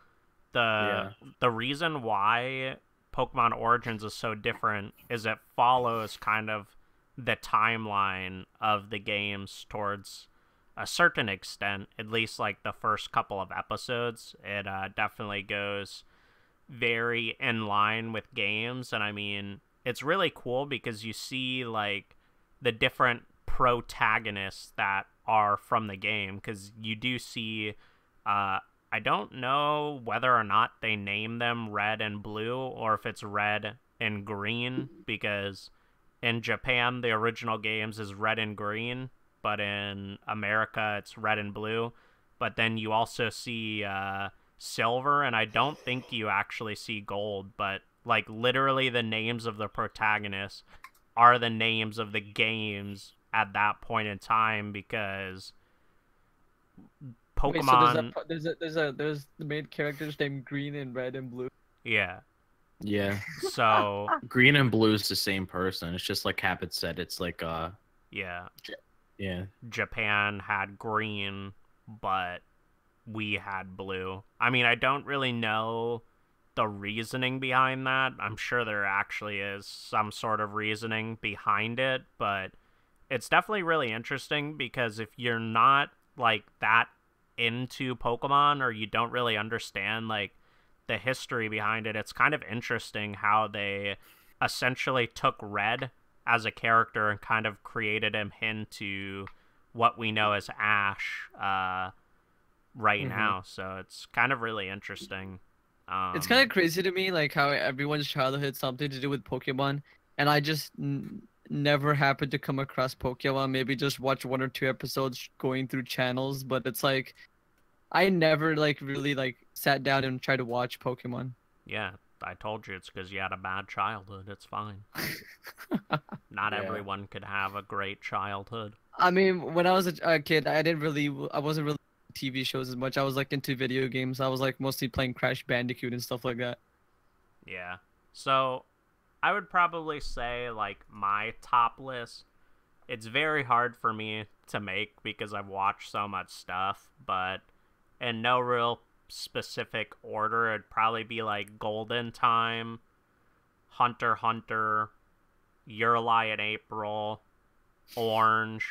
the reason why Pokemon Origins is so different is it follows kind of the timeline of the games towards a certain extent, at least like the first couple of episodes. It definitely goes very in line with games. And I mean, it's really cool because you see like the different protagonists that are from the game, because you do see I don't know whether or not they name them Red and Blue or if it's Red and Green, because in Japan the original games is Red and Green, but in America it's Red and Blue. But then you also see Silver, and I don't think you actually see Gold, but like literally the names of the protagonists are the names of the games at that point in time, because Pokemon. Wait, so there's the main characters named Green and Red and Blue. Yeah. Yeah. So Green and Blue is the same person. It's just like Capit said. It's like yeah. Yeah. Japan had green, but we had blue. I mean, I don't really know the reasoning behind that. I'm sure there actually is some sort of reasoning behind it, but it's definitely really interesting because if you're not like that into Pokemon or you don't really understand like the history behind it, it's kind of interesting how they essentially took Red as a character and kind of created him into what we know as Ash right now. So it's kind of really interesting. It's kind of crazy to me, like how everyone's childhood had something to do with Pokemon, and I just never happened to come across Pokemon. Maybe just watch 1 or 2 episodes going through channels, but it's like I never like really like sat down and tried to watch Pokemon. Yeah, I told you it's because you had a bad childhood. It's fine. Not Yeah. everyone could have a great childhood. I mean, when I was a kid, I wasn't really TV shows as much. I was like into video games. I was like mostly playing Crash Bandicoot and stuff like that. Yeah. So, I would probably say, like, my top list, it's very hard for me to make because I've watched so much stuff, but in no real specific order, it'd probably be like Golden Time, Hunter x Hunter, Your Lie in April, Orange,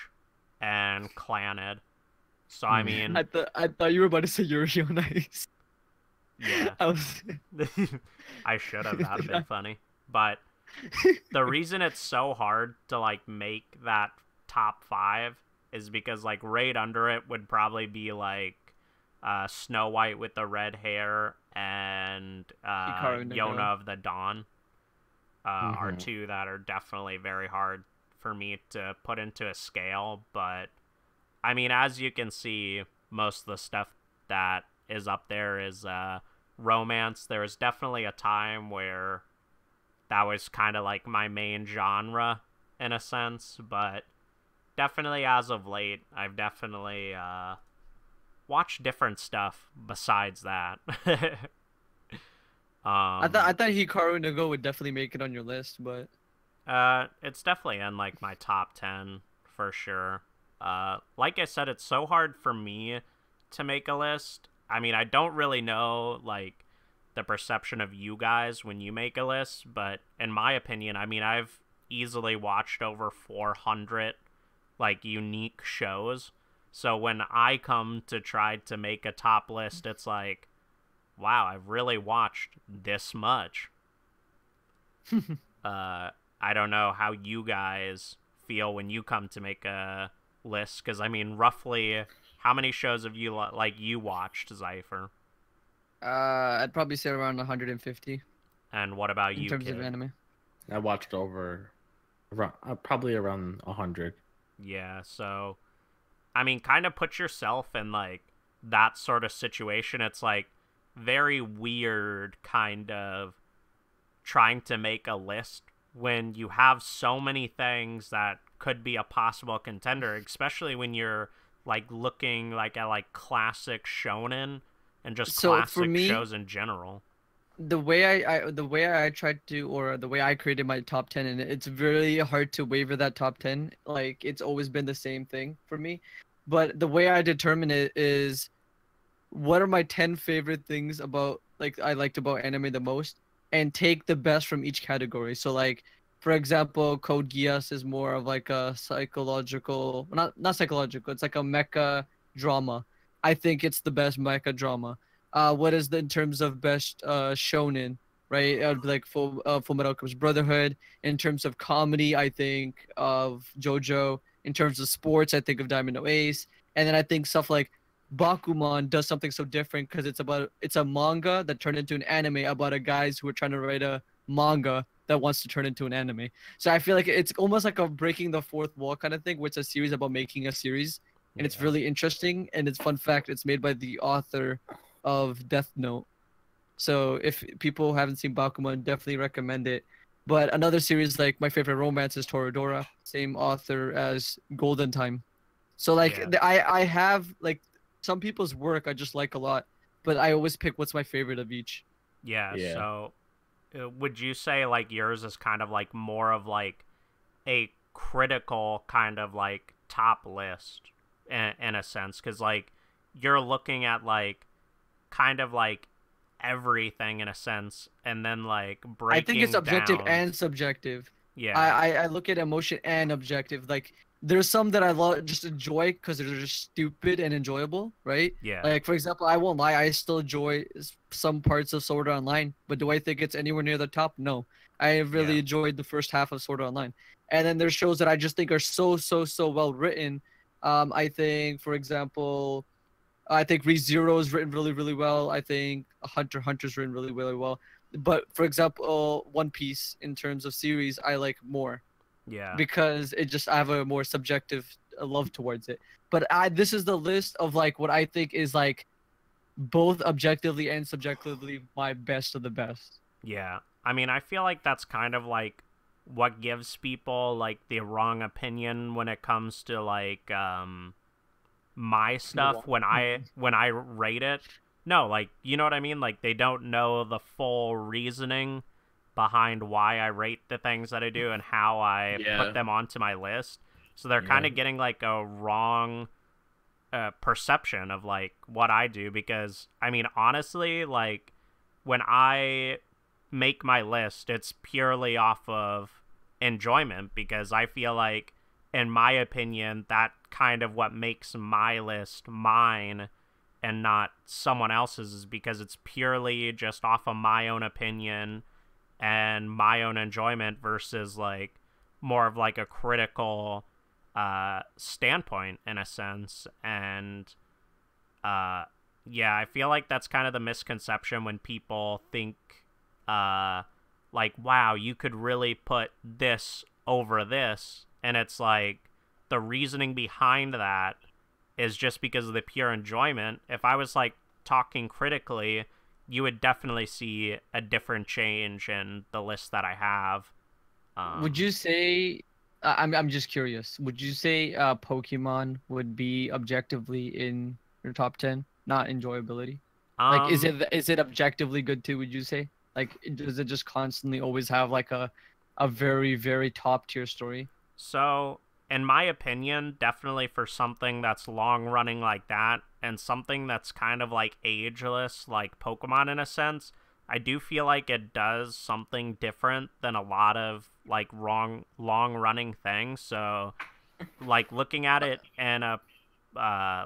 and Clannad. So I mean, I thought you were about to say Yuri on Ice. yeah, I was. I should have. That'd have been funny. But the reason it's so hard to like make that top 5 is because like right under it would probably be like Snow White with the red hair and Yona of the Dawn are two that are definitely very hard for me to put into a scale. But I mean, as you can see, most of the stuff that is up there is romance. There was definitely a time where that was kind of like my main genre in a sense, but definitely as of late, I've definitely watched different stuff besides that. I thought Hikaru no Go would definitely make it on your list, but it's definitely in like my top 10 for sure. Like I said, it's so hard for me to make a list. I mean, I don't really know like the perception of you guys when you make a list, but in my opinion, I mean, I've easily watched over 400 like unique shows. So when I come to try to make a top list, it's like, wow, I've really watched this much. I don't know how you guys feel when you come to make a list, because I mean, roughly, how many shows have you you watched, Zypher? I'd probably say around 150. And what about in you, terms kid? of anime? I watched around probably around 100. Yeah, so I mean, kind of put yourself in like that sort of situation. It's like very weird kind of trying to make a list when you have so many things that could be a possible contender, especially when you're like looking like at like classic shonen and just classic shows in general. The way I tried to, or the way I created my top 10, and it's really hard to waver that top 10. Like, it's always been the same thing for me. But the way I determine it is, what are my 10 favorite things about, like, I liked about anime the most, and take the best from each category. So, like, for example, Code Geass is more of like a psychological, not psychological, it's like a mecha drama. I think it's the best mecha drama. What is in terms of best shonen, right? It would be like Fullmetal Alchemist Brotherhood. In terms of comedy, I think of JoJo. In terms of sports, I think of Diamond No Ace. And then I think stuff like Bakuman does something so different because it's a manga that turned into an anime about a guys who are trying to write a manga that wants to turn into an anime. So I feel like it's almost like a breaking the fourth wall kind of thing, where it's a series about making a series. And it's really interesting. And it's fun fact, it's made by the author of Death Note. So if people haven't seen Bakuman, definitely recommend it. But another series, like my favorite romance, is Toradora, same author as Golden Time. So like I have like some people's work I just like a lot, but I always pick what's my favorite of each. Yeah. So would you say like yours is kind of like more of like a critical kind of like top list in a sense, because like you're looking at like kind of like everything in a sense, and then like breaking I think it's objective down. and subjective. Yeah. I look at emotion and objective. Like there's some that I just enjoy because they're just stupid and enjoyable, right? Yeah. Like for example, I won't lie, I still enjoy some parts of Sword Art Online, but do I think it's anywhere near the top? No. I really enjoyed the first half of Sword Art Online. And then there's shows that I just think are so well written. I think, for example, I think ReZero is written really well. I think Hunter x Hunter's written really well. But for example, One Piece in terms of series, I like more. Yeah. because I have a more subjective love towards it. But this is the list of like what I think is like both objectively and subjectively my best of the best. Yeah. I mean, I feel like that's kind of like what gives people like the wrong opinion when it comes to like my stuff when I rate it. No, like, you know what I mean? Like, they don't know the full reasoning behind why I rate the things that I do and how I put them onto my list. So they're kind of getting like a wrong perception of like what I do, because I mean, honestly, like when I make my list, it's purely off of enjoyment, because I feel like, in my opinion, that kind of what makes my list mine and not someone else's, is because it's purely just off of my own opinion and my own enjoyment versus like more of like a critical standpoint in a sense. And yeah, I feel like that's kind of the misconception when people think like, wow, you could really put this over this, and it's like the reasoning behind that is just because of the pure enjoyment. If I was like talking critically, you would definitely see a different change in the list that I have. Would you say I'm just curious, would you say Pokemon would be objectively in your top 10, not enjoyability? Like, is it objectively good too, would you say? Like, does it just constantly always have like a very, very top tier story? So, in my opinion, definitely for something that's long running like that, and something that's kind of like ageless, like Pokemon in a sense, I do feel like it does something different than a lot of like long running things. So, like, looking at it in a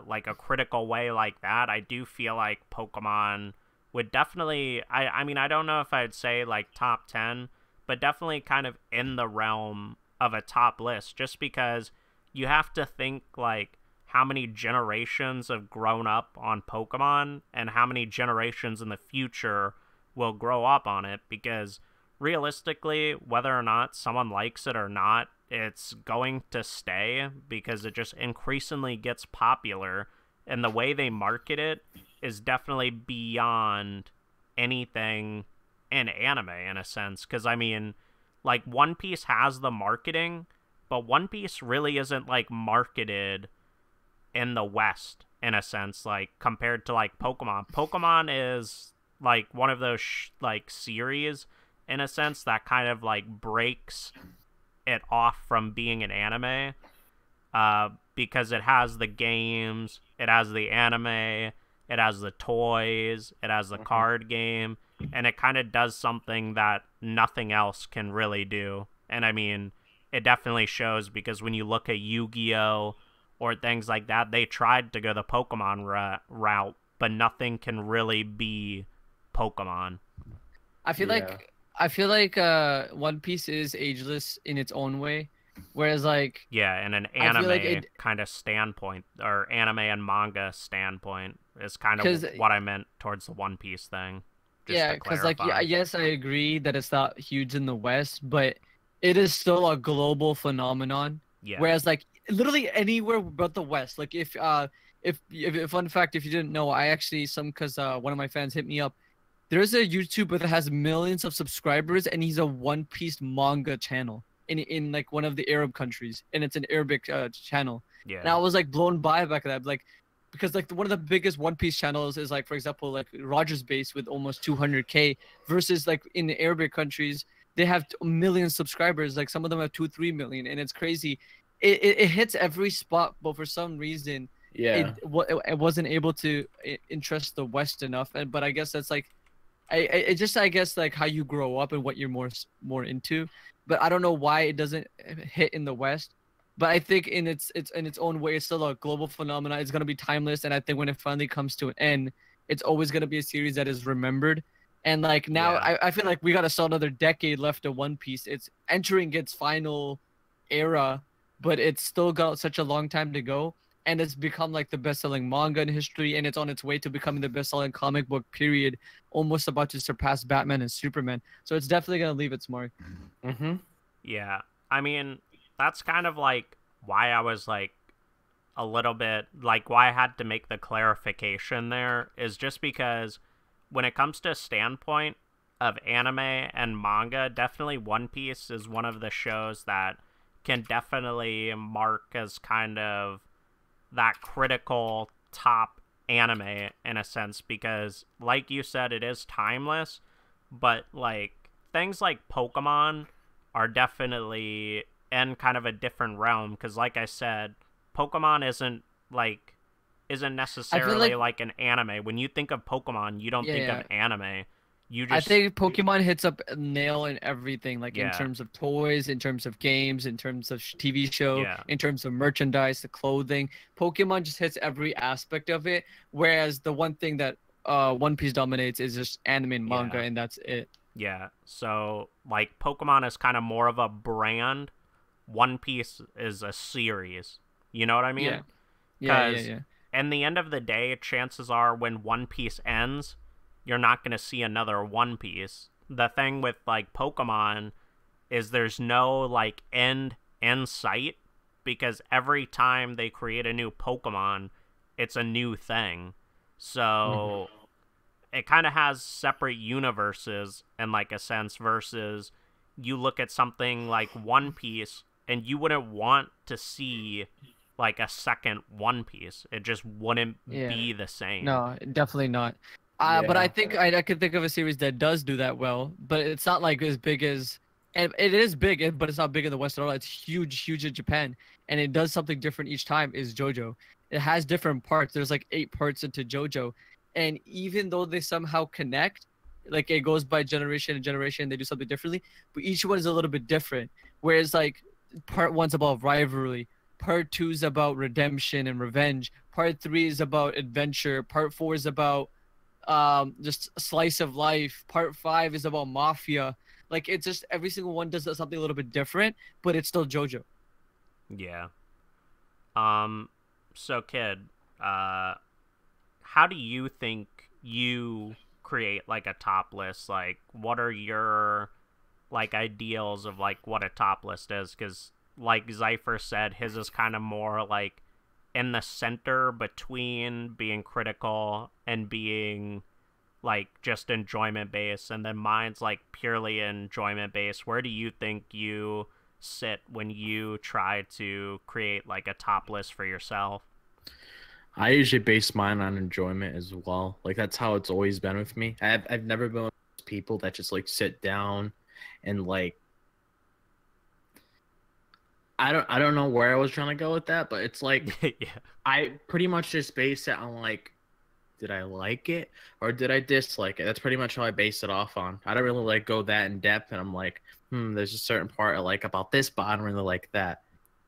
like a critical way like that, I do feel like Pokemon would definitely, I mean, I don't know if I'd say like top 10, but definitely kind of in the realm of a top list, just because you have to think like how many generations have grown up on Pokemon and how many generations in the future will grow up on it, because realistically, whether or not someone likes it or not, it's going to stay because it just increasingly gets popular, and the way they market it is definitely beyond anything in anime in a sense. Because I mean, like, One Piece has the marketing, but One Piece really isn't like marketed in the West in a sense, like compared to like Pokemon is like one of those like series in a sense that kind of like breaks it off from being an anime, because it has the games, it has the anime, it has the toys, it has the card game, and it kind of does something that nothing else can really do. And I mean, it definitely shows, because when you look at Yu-Gi-Oh! Or things like that, they tried to go the Pokemon route, but nothing can really be Pokemon. I feel like One Piece is ageless in its own way, whereas like, yeah, in an anime kind of standpoint, or anime and manga standpoint, is kind of what I meant towards the One Piece thing. Yeah, because like, yeah, yes, I agree that it's not huge in the West, but it is still a global phenomenon. Yeah. Whereas like literally anywhere but the West, like if fun fact, if you didn't know, I actually because one of my fans hit me up. There's a YouTuber that has millions of subscribers, and he's a One Piece manga channel in like one of the Arab countries, and it's an Arabic channel. Yeah. And I was like blown by back at that, like, because like one of the biggest One Piece channels is like, for example, like Rogers Base with almost 200K, versus like in the Arabic countries they have a million subscribers. Like some of them have 2-3 million, and it's crazy. It hits every spot, but for some reason, it wasn't able to interest the West enough. But I guess that's like, I guess like how you grow up and what you're more into. But I don't know why it doesn't hit in the West. But I think in its own way, it's still a global phenomenon. It's gonna be timeless, and I think when it finally comes to an end, it's always gonna be a series that is remembered. And like now, I feel like we gotta still another decade left of One Piece. It's entering its final era, but it's still got such a long time to go. And it's become like the best-selling manga in history, and it's on its way to becoming the best-selling comic book, period. Almost about to surpass Batman and Superman. So it's definitely gonna leave its mark. Yeah, I mean, that's kind of like why I was like a little bit like why I had to make the clarification there is just because when it comes to standpoint of anime and manga, definitely One Piece is one of the shows that can definitely mark as kind of that critical top anime in a sense because like you said it is timeless, but like things like Pokemon are definitely in kind of a different realm because like I said, Pokemon isn't I feel necessarily like an anime. When you think of Pokemon, you don't yeah, think of yeah. anime. You I just think Pokemon hits up a nail in everything, like in yeah, terms of toys, in terms of games, in terms of TV show, yeah, in terms of merchandise, the clothing. Pokemon just hits every aspect of it. Whereas the one thing that One Piece dominates is just anime and manga, yeah, and that's it. yeah. So like Pokemon is kind of more of a brand. One Piece is a series. You know what I Yeah, mean? yeah, yeah, Because yeah. in the end of the day, chances are when One Piece ends, you're not going to see another One Piece. The thing with like Pokemon is there's no like end in sight because every time they create a new Pokemon, it's a new thing. So Hmm. it kind of has separate universes in like a sense versus you look at something like One Piece and you wouldn't want to see like a second One Piece. It just wouldn't Yeah. be the same. No, definitely not. But I Yeah. think I could think of a series that does do that well, but it's not like as big as, and it is big, but it's not big in the West at all. It's huge, huge in Japan, and it does something different each time. Is JoJo? It has different parts. There's like 8 parts into JoJo, and even though they somehow connect, like it goes by generation and generation, they do something differently, but each one is a little bit different. Whereas like part one's about rivalry, part two is about redemption and revenge, part three is about adventure, part four is about just a slice of life, part five is about mafia. Like it's just every single one does something a little bit different, but it's still JoJo. Yeah. Um so kid, uh how do you think you create like a top list? Like what are your like ideals of like what a top list is cuz like Zypher said his is kind of more like in the center between being critical and being like just enjoyment based and then mine's like purely enjoyment based. Where do you think you sit when you try to create like a top list for yourself? I usually base mine on enjoyment as well. Like that's how it's always been with me. I've never been one of those people that just like sit down and like I don't know where I was trying to go with that, but it's like Yeah. I pretty much just base it on like did I like it or did I dislike it? That's pretty much how I base it off on. I don't really like go that in depth and I'm like, there's a certain part I like about this, but I don't really like that.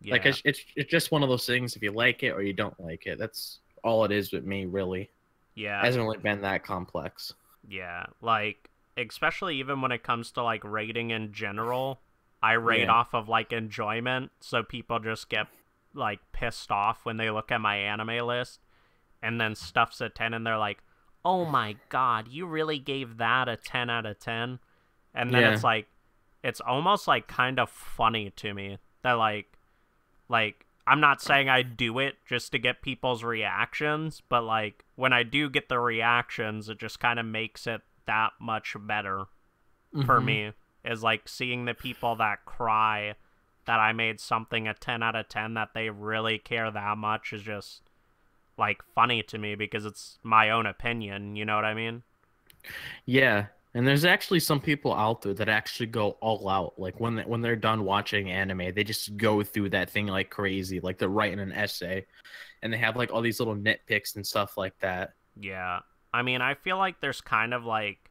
Like Yeah. it's just one of those things if you like it or you don't like it. That's all it is with me really. It Yeah. hasn't really been that complex. Yeah. Like especially even when it comes to like rating in general, I rate Yeah. off of like enjoyment, so people just get like pissed off when they look at my anime list and then stuff's a 10 and they're like, "Oh my god, you really gave that a 10 out of 10?" And then Yeah. it's like it's almost like kind of funny to me that like I'm not saying I do it just to get people's reactions, but like when I do get the reactions, it just kind of makes it that much better for Hmm. me. Is like seeing the people that cry that I made something a 10 out of 10 that they really care that much is just like funny to me because it's my own opinion, you know what I mean? Yeah. And there's actually some people out there that actually go all out. Like when they're done watching anime, they just go through that thing like crazy. Like they're writing an essay and they have like all these little nitpicks and stuff like that. Yeah. I mean, I feel like there's kind of like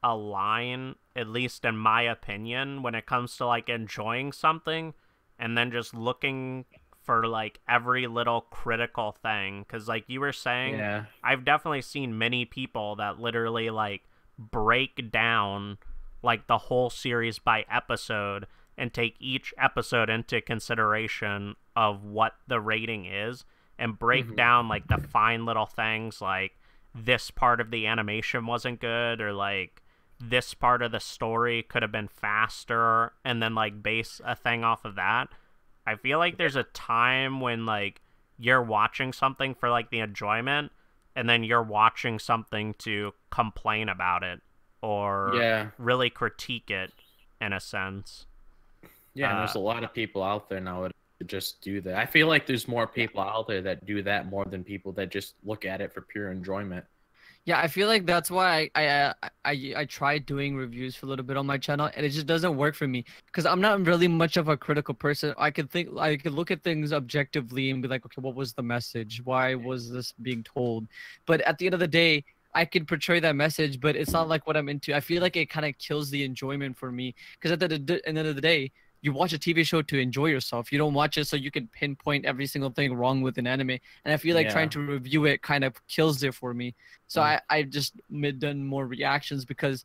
a line, at least in my opinion, when it comes to like enjoying something and then just looking for like every little critical thing. Because, like you were saying, Yeah. I've definitely seen many people that literally like break down like the whole series by episode and take each episode into consideration of what the rating is and break Hmm. down like the fine little things like this part of the animation wasn't good or like this part of the story could have been faster, and then like base a thing off of that. I feel like there's a time when like you're watching something for like the enjoyment, and then you're watching something to complain about it or Yeah. really critique it in a sense. Yeah, and there's a lot of people out there now that just do that. I feel like there's more people out there that do that more than people that just look at it for pure enjoyment. Yeah, I feel like that's why I tried doing reviews for a little bit on my channel, and it just doesn't work for me because I'm not really much of a critical person. I could look at things objectively and be like, okay, what was the message? Why was this being told? But at the end of the day, I could portray that message, but it's not like what I'm into. I feel like it kind of kills the enjoyment for me because at the end of the day, you watch a TV show to enjoy yourself. You don't watch it so you can pinpoint every single thing wrong with an anime. And I feel like trying to review it kind of kills it for me. So I just done more reactions because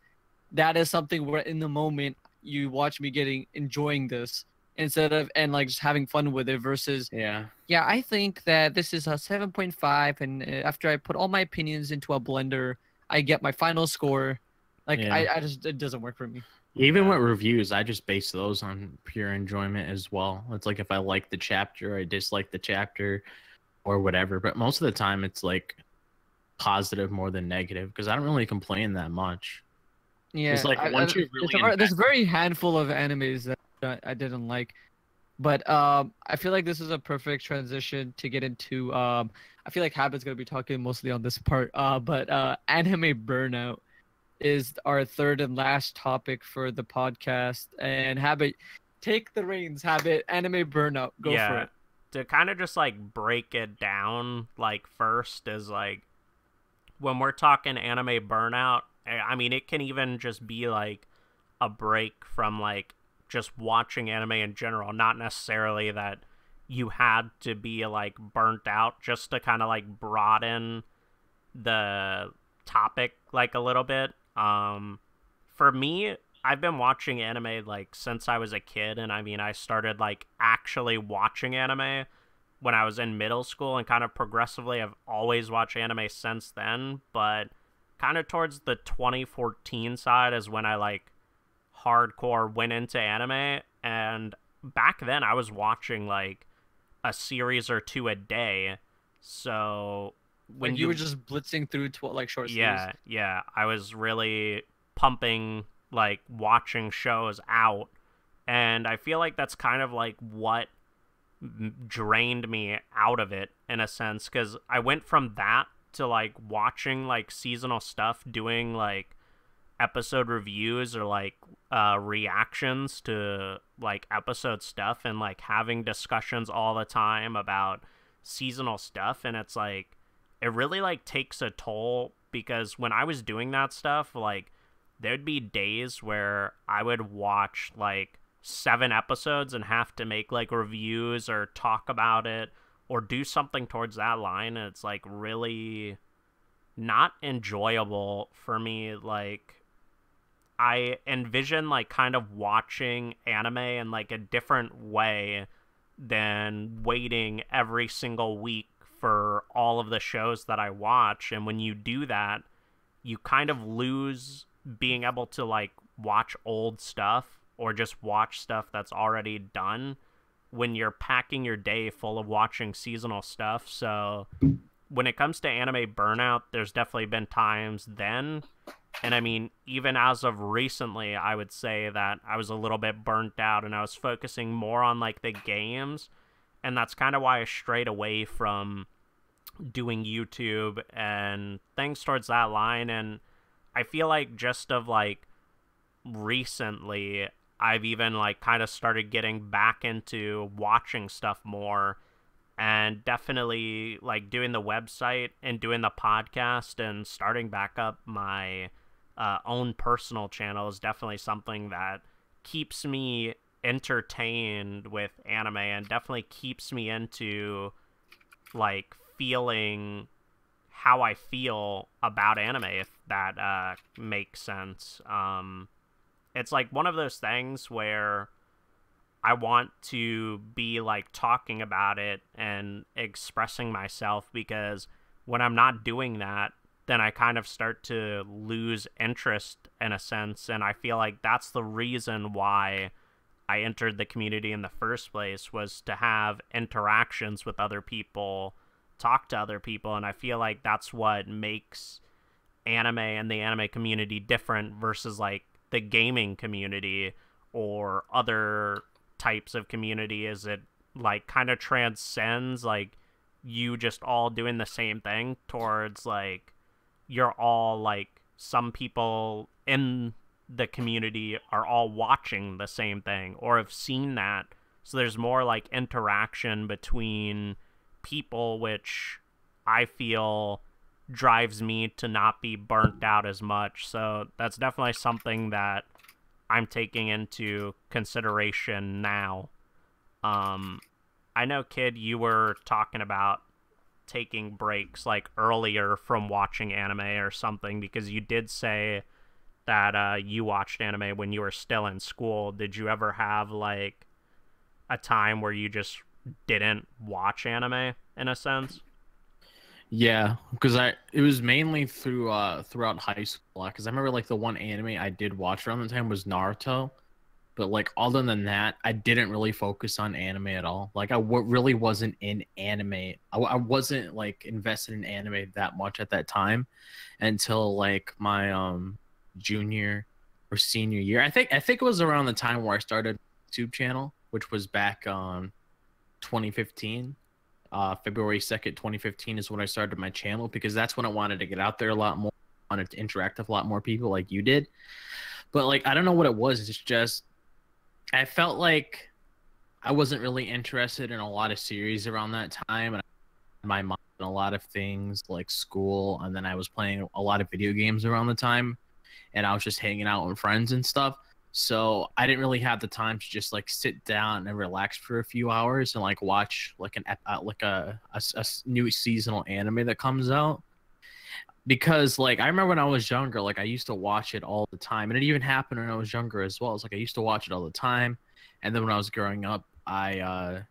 that is something where in the moment you watch me enjoying this instead of and like just having fun with it versus Yeah, I think that this is a 7.5 and after I put all my opinions into a blender, I get my final score. Like I just it doesn't work for me. Even with reviews, I just base those on pure enjoyment as well. It's like if I like the chapter, I dislike the chapter, or whatever. But most of the time, it's like positive more than negative because I don't really complain that much. Yeah, it's like once you really there's very handful of animes that I didn't like, but I feel like this is a perfect transition to get into I feel like Habit's gonna be talking mostly on this part. But anime burnout is our third and last topic for the podcast. And Habit, take the reins. Habit, anime burnout. Go for it. To kind of just like break it down, like first is like when we're talking anime burnout, I mean, it can even just be like a break from like just watching anime in general, not necessarily that you had to be like burnt out, just to kind of like broaden the topic like a little bit. For me, I've been watching anime like since I was a kid, and I mean I started like actually watching anime when I was in middle school, and kind of progressively I've always watched anime since then, but kind of towards the 2014 side is when I like hardcore went into anime, and back then I was watching like a series or two a day. So when you were just blitzing through like short series. Yeah, I was really pumping like watching shows out, and I feel like that's kind of like what drained me out of it in a sense, because I went from that to like watching like seasonal stuff, doing like episode reviews or like reactions to like episode stuff, and like having discussions all the time about seasonal stuff, and it's like it really like takes a toll, because when I was doing that stuff, like there'd be days where I would watch like 7 episodes and have to make like reviews or talk about it or do something towards that line, and it's like really not enjoyable for me. Like I envision like kind of watching anime in like a different way than waiting every single week for all of the shows that I watch. And when you do that, you kind of lose being able to like watch old stuff or just watch stuff that's already done when you're packing your day full of watching seasonal stuff. So when it comes to anime burnout, there's definitely been times then. And I mean, even as of recently, I would say that I was a little bit burnt out and I was focusing more on like the games. And that's kind of why I strayed away from doing YouTube and things towards that line. And I feel like just of like recently, I've even like kind of started getting back into watching stuff more, and definitely like doing the website and doing the podcast and starting back up my own personal channel is definitely something that keeps me entertained with anime and definitely keeps me into like feeling how I feel about anime, if that makes sense. It's like one of those things where I want to be like talking about it and expressing myself, because when I'm not doing that, then I kind of start to lose interest in a sense. And I feel like that's the reason why I entered the community in the first place, was to have interactions with other people, talk to other people. And I feel like that's what makes anime and the anime community different versus like the gaming community or other types of community, is it like kind of transcends like you just all doing the same thing towards like you're all like, some people in the community are all watching the same thing or have seen that. So there's more like interaction between people, which I feel drives me to not be burnt out as much. So that's definitely something that I'm taking into consideration now. I know, Kid, you were talking about taking breaks like earlier from watching anime or something, because you did say that you watched anime when you were still in school. Did you ever have like a time where you just didn't watch anime in a sense? Yeah, because it was mainly throughout high school. Because I remember like the one anime I did watch around the time was Naruto, but like other than that, I didn't really focus on anime at all. Like really wasn't in anime. I wasn't like invested in anime that much at that time until like my junior or senior year. I think it was around the time where I started a YouTube channel, which was back 2015. February 2nd, 2015 is when I started my channel, because that's when I wanted to get out there a lot more, wanted to interact with a lot more people like you did. But like, I don't know what it was. It's just, I felt like I wasn't really interested in a lot of series around that time. And I had my mind on a lot of things like school. And then I was playing a lot of video games around the time, and I was just hanging out with friends and stuff. So I didn't really have the time to just like sit down and relax for a few hours and like watch like a new seasonal anime that comes out. Because like I remember when I was younger, like I used to watch it all the time, and it even happened when I was younger as well. It's like I used to watch it all the time, and then when I was growing up, I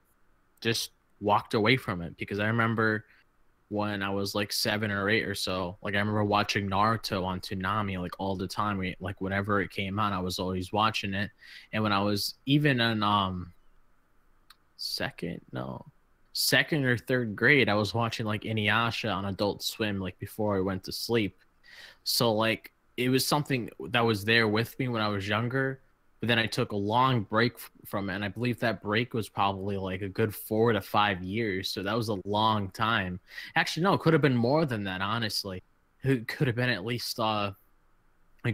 just walked away from it, because I remember when I was like 7 or 8 or so, like I remember watching Naruto on Toonami like all the time. Like whenever it came out, I was always watching it. And when I was even in second or third grade, I was watching like Inuyasha on Adult Swim like before I went to sleep. So like it was something that was there with me when I was younger. But then I took a long break from it, and I believe that break was probably like a good 4 to 5 years. So that was a long time. Actually, no, it could have been more than that, honestly. It could have been at least a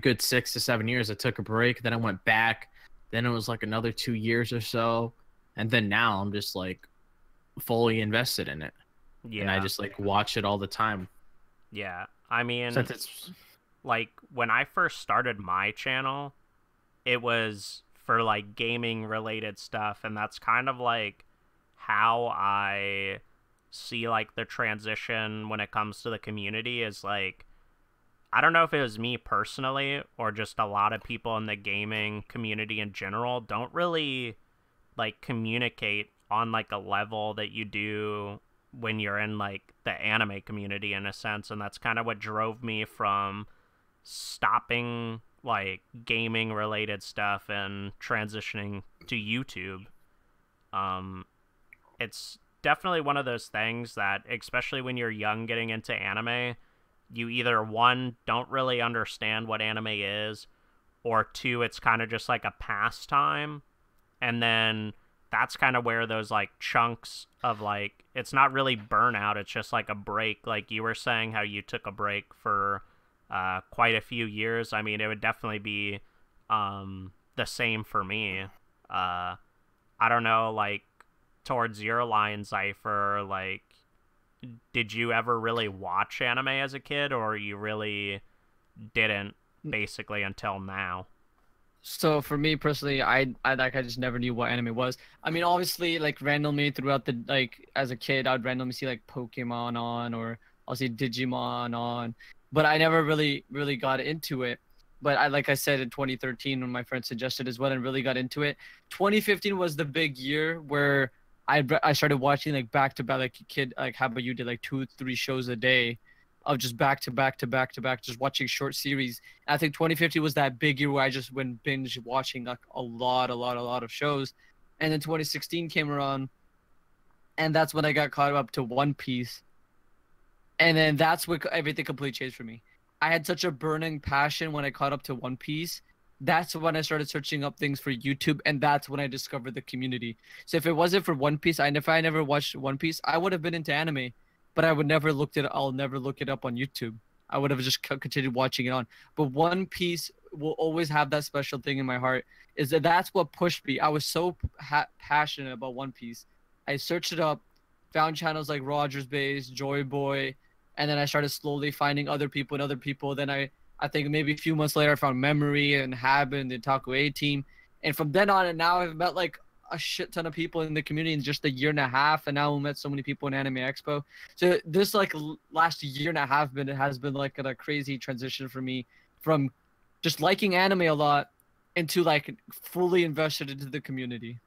good 6 to 7 years. I took a break, then I went back. Then it was like another 2 years or so. And then now I'm just like fully invested in it. Yeah. And I just like watch it all the time. Yeah. I mean, Since it's like when I first started my channel, it was for like gaming related stuff, and that's kind of like how I see like the transition when it comes to the community is like, I don't know if it was me personally or just a lot of people in the gaming community in general don't really like communicate on like a level that you do when you're in like the anime community in a sense. And that's kind of what drove me from stopping like gaming related stuff and transitioning to YouTube. It's definitely one of those things that, especially when you're young getting into anime, you either one, don't really understand what anime is, or two, it's kind of just like a pastime. And then that's kind of where those like chunks of like, it's not really burnout, it's just like a break. Like you were saying how you took a break for quite a few years. I mean, it would definitely be the same for me. I don't know, like, towards your line, Zypher, like, did you ever really watch anime as a kid, or you really didn't, basically, until now? So for me personally, I just never knew what anime was. I mean, obviously, like randomly throughout the like as a kid, I'd randomly see like Pokemon on, or I'll see Digimon on, but I never really got into it. But like I said in 2013, when my friend suggested as well, and really got into it. 2015 was the big year where I started watching like back to back, like a kid, like how about you did, like 2-3 shows a day. of just back to back to back to back, just watching short series. And I think 2015 was that big year where I just went binge watching like a lot of shows. And then 2016 came around, and that's when I got caught up to One Piece. And then that's what everything completely changed for me. I had such a burning passion when I caught up to One Piece. That's when I started searching up things for YouTube, and that's when I discovered the community. So if it wasn't for One Piece, if I never watched One Piece, I would have been into anime, but I'll never look it up on YouTube. I would have just continued watching it on. But One Piece will always have that special thing in my heart. That's what pushed me. I was so passionate about One Piece. I searched it up, found channels like Rogers Base, Joy Boy, and then I started slowly finding other people and other people. Then I think maybe a few months later I found Memory and Hab and the Otaku A team. And from then on, and now I've met like a shit ton of people in the community in just a year and a half, and now we met so many people in Anime Expo. So this like last year and a half has been like a crazy transition for me from just liking anime a lot into like fully invested into the community.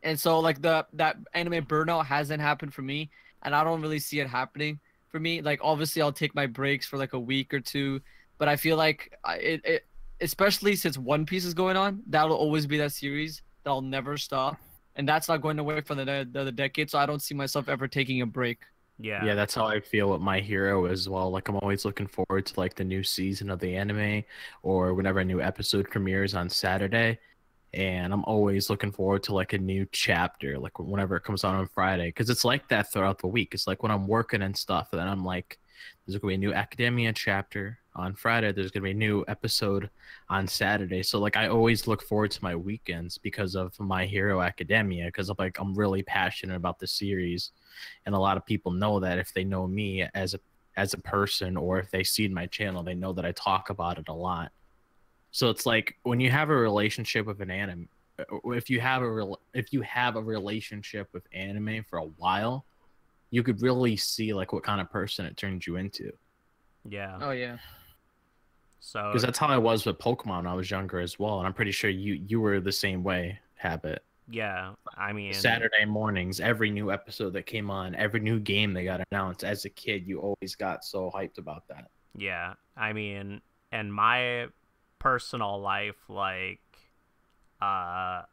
And so like that anime burnout hasn't happened for me, and I don't really see it happening for me. Like obviously I'll take my breaks for like a week or two, but I feel like it especially since One Piece is going on, that'll always be that series that'll never stop, and that's not going away for the decade. So I don't see myself ever taking a break. Yeah, that's how I feel with My Hero as well. Like I'm always looking forward to like the new season of the anime, or whenever a new episode premieres on Saturday. And I'm always looking forward to like a new chapter, like whenever it comes out on Friday, because it's like that throughout the week. It's like when I'm working and stuff, and then I'm like, there's gonna be a new Academia chapter on Friday. There's gonna be a new episode on Saturday. So like I always look forward to my weekends because of My Hero Academia, because I'm really passionate about the series, and a lot of people know that if they know me as a person, or if they see my channel, they know that I talk about it a lot. So it's like when you have a relationship with an anime, if you have a relationship with anime for a while, you could really see like what kind of person it turns you into. Yeah. Oh yeah. So because that's how I was with Pokemon when I was younger as well, and I'm pretty sure you were the same way, Habit. Yeah, I mean Saturday mornings, every new episode that came on, every new game that got announced. As a kid, you always got so hyped about that. Yeah, I mean, in my personal life, like, I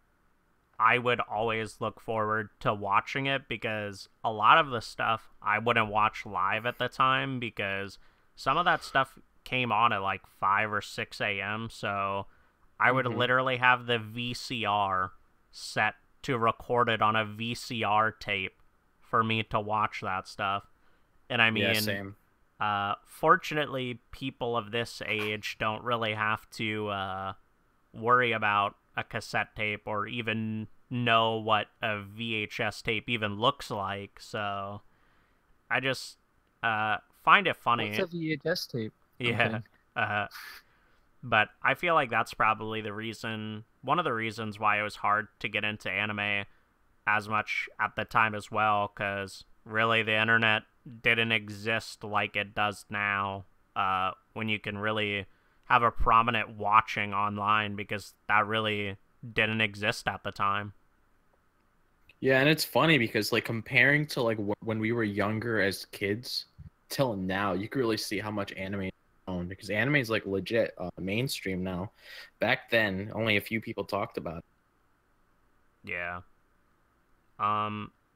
would always look forward to watching it because a lot of the stuff I wouldn't watch live at the time because some of that stuff came on at like 5 or 6 a.m. So I would literally have the VCR set to record it on a VCR tape for me to watch that stuff. And I mean, yeah, same. Fortunately, people of this age don't really have to worry about a cassette tape or even know what a VHS tape even looks like. So I just find it funny. What's a VHS tape? Yeah. But I feel like that's probably one of the reasons why it was hard to get into anime as much at the time as well, because really the internet didn't exist like it does now, when you can really have a prominent watching online, because that really didn't exist at the time. Yeah, and it's funny because like comparing to like when we were younger as kids till now, you can really see how much anime is known, because anime is like legit mainstream now. Back then, only a few people talked about it. Yeah.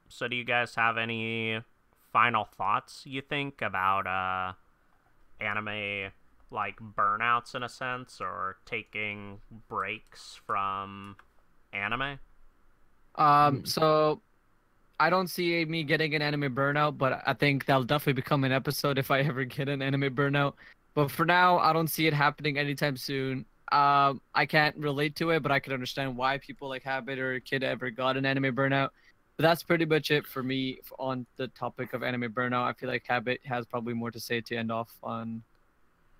So do you guys have any final thoughts, you think, about anime, like burnouts in a sense, or taking breaks from anime? So I don't see me getting an anime burnout, but I think that'll definitely become an episode if I ever get an anime burnout. But for now, I don't see it happening anytime soon. I can't relate to it, but I can understand why people like Habit or Kid ever got an anime burnout. But that's pretty much it for me on the topic of anime burnout. I feel like Habit has probably more to say to end off on,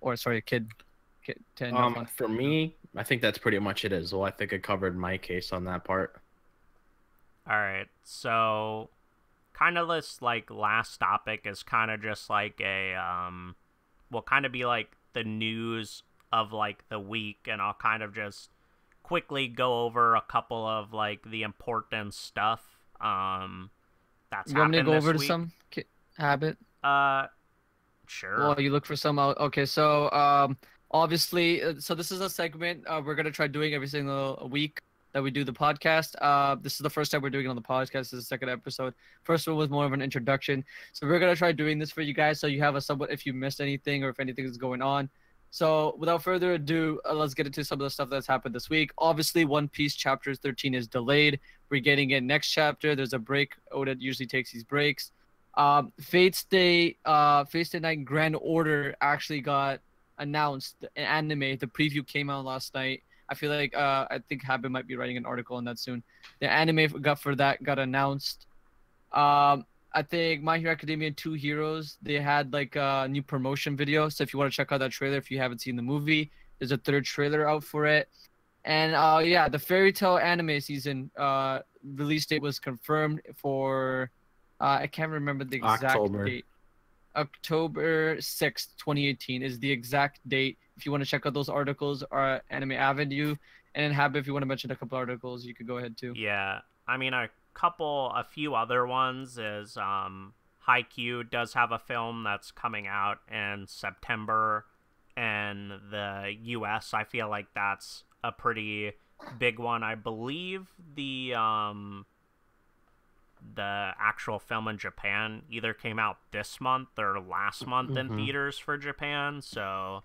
or sorry, Kid to end off on. For me, I think that's pretty much it as well. I think I covered my case on that part. All right, so kind of this like last topic is kind of just like a will kind of be like the news of like the week, and I'll kind of just quickly go over a couple of like the important stuff that's You want me to happened go this over to week. some Habit? Sure. Well, you look for some out. Okay, so obviously, so this is a segment we're gonna try doing every single week that we do the podcast. This is the first time we're doing it on the podcast. This is the second episode. First one was more of an introduction. So we're gonna try doing this for you guys, so you have a somewhat if you missed anything or if anything is going on. So without further ado, let's get into some of the stuff that's happened this week. Obviously, One Piece chapter 13 is delayed. We're getting it next chapter. There's a break. Oda usually takes these breaks. Fate's Day 9 Grand Order actually got announced. An anime. The preview came out last night. I feel like I think Habit might be writing an article on that soon. The anime got announced. I think My Hero Academia 2 Heroes, they had like a new promotion video. So if you want to check out that trailer, if you haven't seen the movie, there's a third trailer out for it. And yeah, the Fairy Tail anime season release date was confirmed for I can't remember the exact date. October 6th, 2018 is the exact date. If you want to check out those articles, are Anime Avenue. And then Habib, if you want to mention a couple articles, you could go ahead too. Yeah, I mean, a few other ones is Haikyuu does have a film that's coming out in September in the US. I feel like that's a pretty big one. I believe the actual film in Japan either came out this month or last month in theaters for Japan, so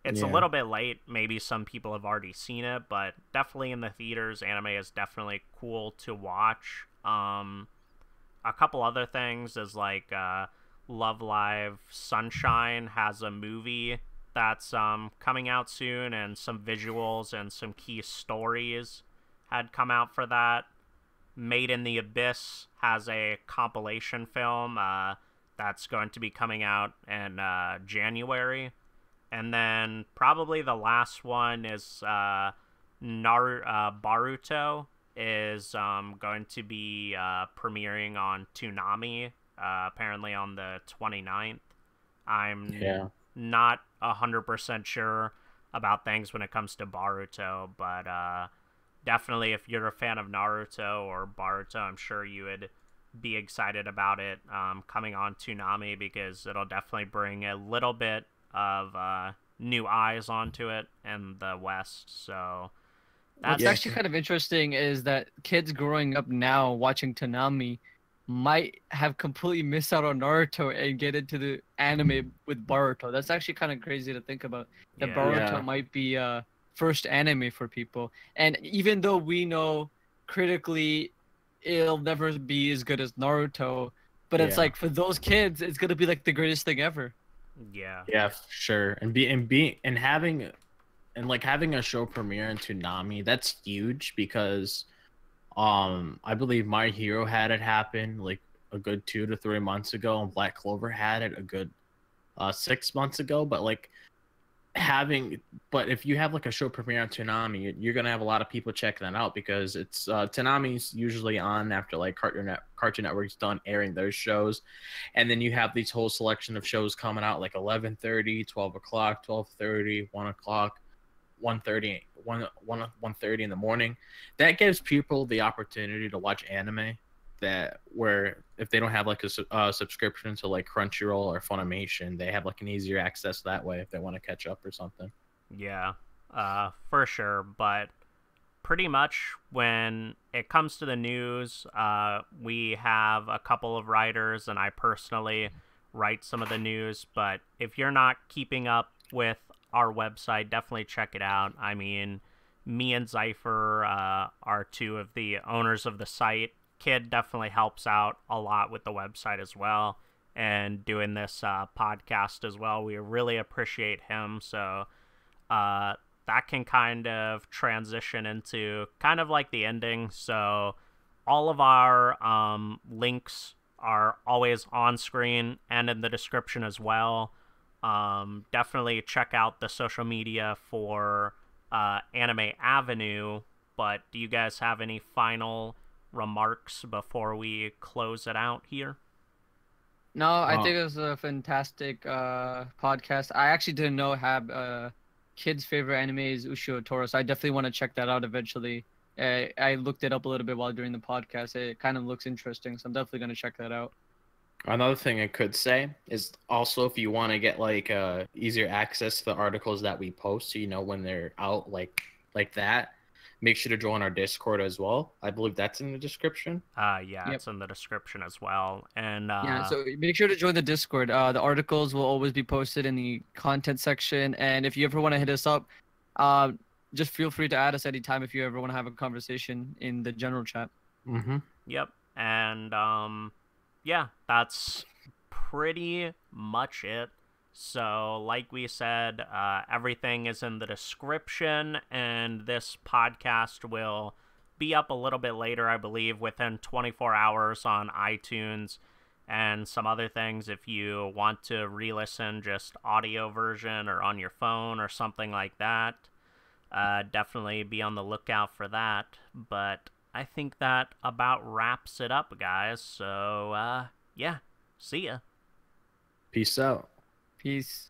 it's a little bit late. Maybe some people have already seen it, but definitely in the theaters. Anime is definitely cool to watch. A couple other things is like Love Live Sunshine has a movie that's coming out soon, and some visuals and some key stories had come out for that. Made in the Abyss has a compilation film that's going to be coming out in January. And then probably the last one is Boruto is going to be premiering on Toonami, apparently on the 29th. I'm not 100% sure about things when it comes to Boruto, but definitely if you're a fan of Naruto or Boruto, I'm sure you would be excited about it coming on Toonami, because it'll definitely bring a little bit of new eyes onto it in the West. So what's actually kind of interesting is that kids growing up now watching Toonami might have completely missed out on Naruto and get into the anime with Boruto. That's actually kind of crazy to think about. That Boruto might be first anime for people. And even though we know critically it'll never be as good as Naruto, but it's like for those kids, it's gonna be like the greatest thing ever. Yeah, sure. And having a show premiere in Toonami, that's huge, because I believe My Hero had it happen like a good 2 to 3 months ago, and Black Clover had it a good 6 months ago. But if you have like a show premiere on Toonami, you're gonna have a lot of people checking that out, because it's Toonami's usually on after like Cartoon Network's done airing those shows, and then you have these whole selection of shows coming out like 11:30, 12 o'clock, 12:30, 1 o'clock, 1:30, 1:30 in the morning. That gives people the opportunity to watch anime where if they don't have like a subscription to like Crunchyroll or Funimation, they have like an easier access that way if they want to catch up or something. Yeah, for sure. But pretty much when it comes to the news, we have a couple of writers, and I personally write some of the news. But if you're not keeping up with our website, definitely check it out. I mean, me and Zypher are two of the owners of the site. Kid definitely helps out a lot with the website as well, and doing this podcast as well. We really appreciate him. So that can kind of transition into kind of like the ending. So all of our links are always on screen and in the description as well. Definitely check out the social media for Anime Avenue. But do you guys have any final remarks before we close it out here? No, I think it was a fantastic podcast. I actually didn't know kid's favorite anime is Ushio Toro, so I definitely want to check that out eventually. I looked it up a little bit while doing the podcast. It kind of looks interesting, so I'm definitely going to check that out. Another thing I could say is also if you want to get like easier access to the articles that we post, so you know when they're out like that, make sure to join our Discord as well. I believe that's in the description. Yeah, Yep. it's in the description as well. And Yeah, so make sure to join the Discord. The articles will always be posted in the content section, and if you ever want to hit us up, uh, just feel free to add us anytime if you ever want to have a conversation in the general chat. Mm-hmm. yep. And yeah, that's pretty much it. So, like we said, everything is in the description, and this podcast will be up a little bit later, I believe, within 24 hours on iTunes and some other things. If you want to re listen, just audio version or on your phone or something like that, definitely be on the lookout for that. But I think that about wraps it up, guys. So, yeah, see ya. Peace out. Peace.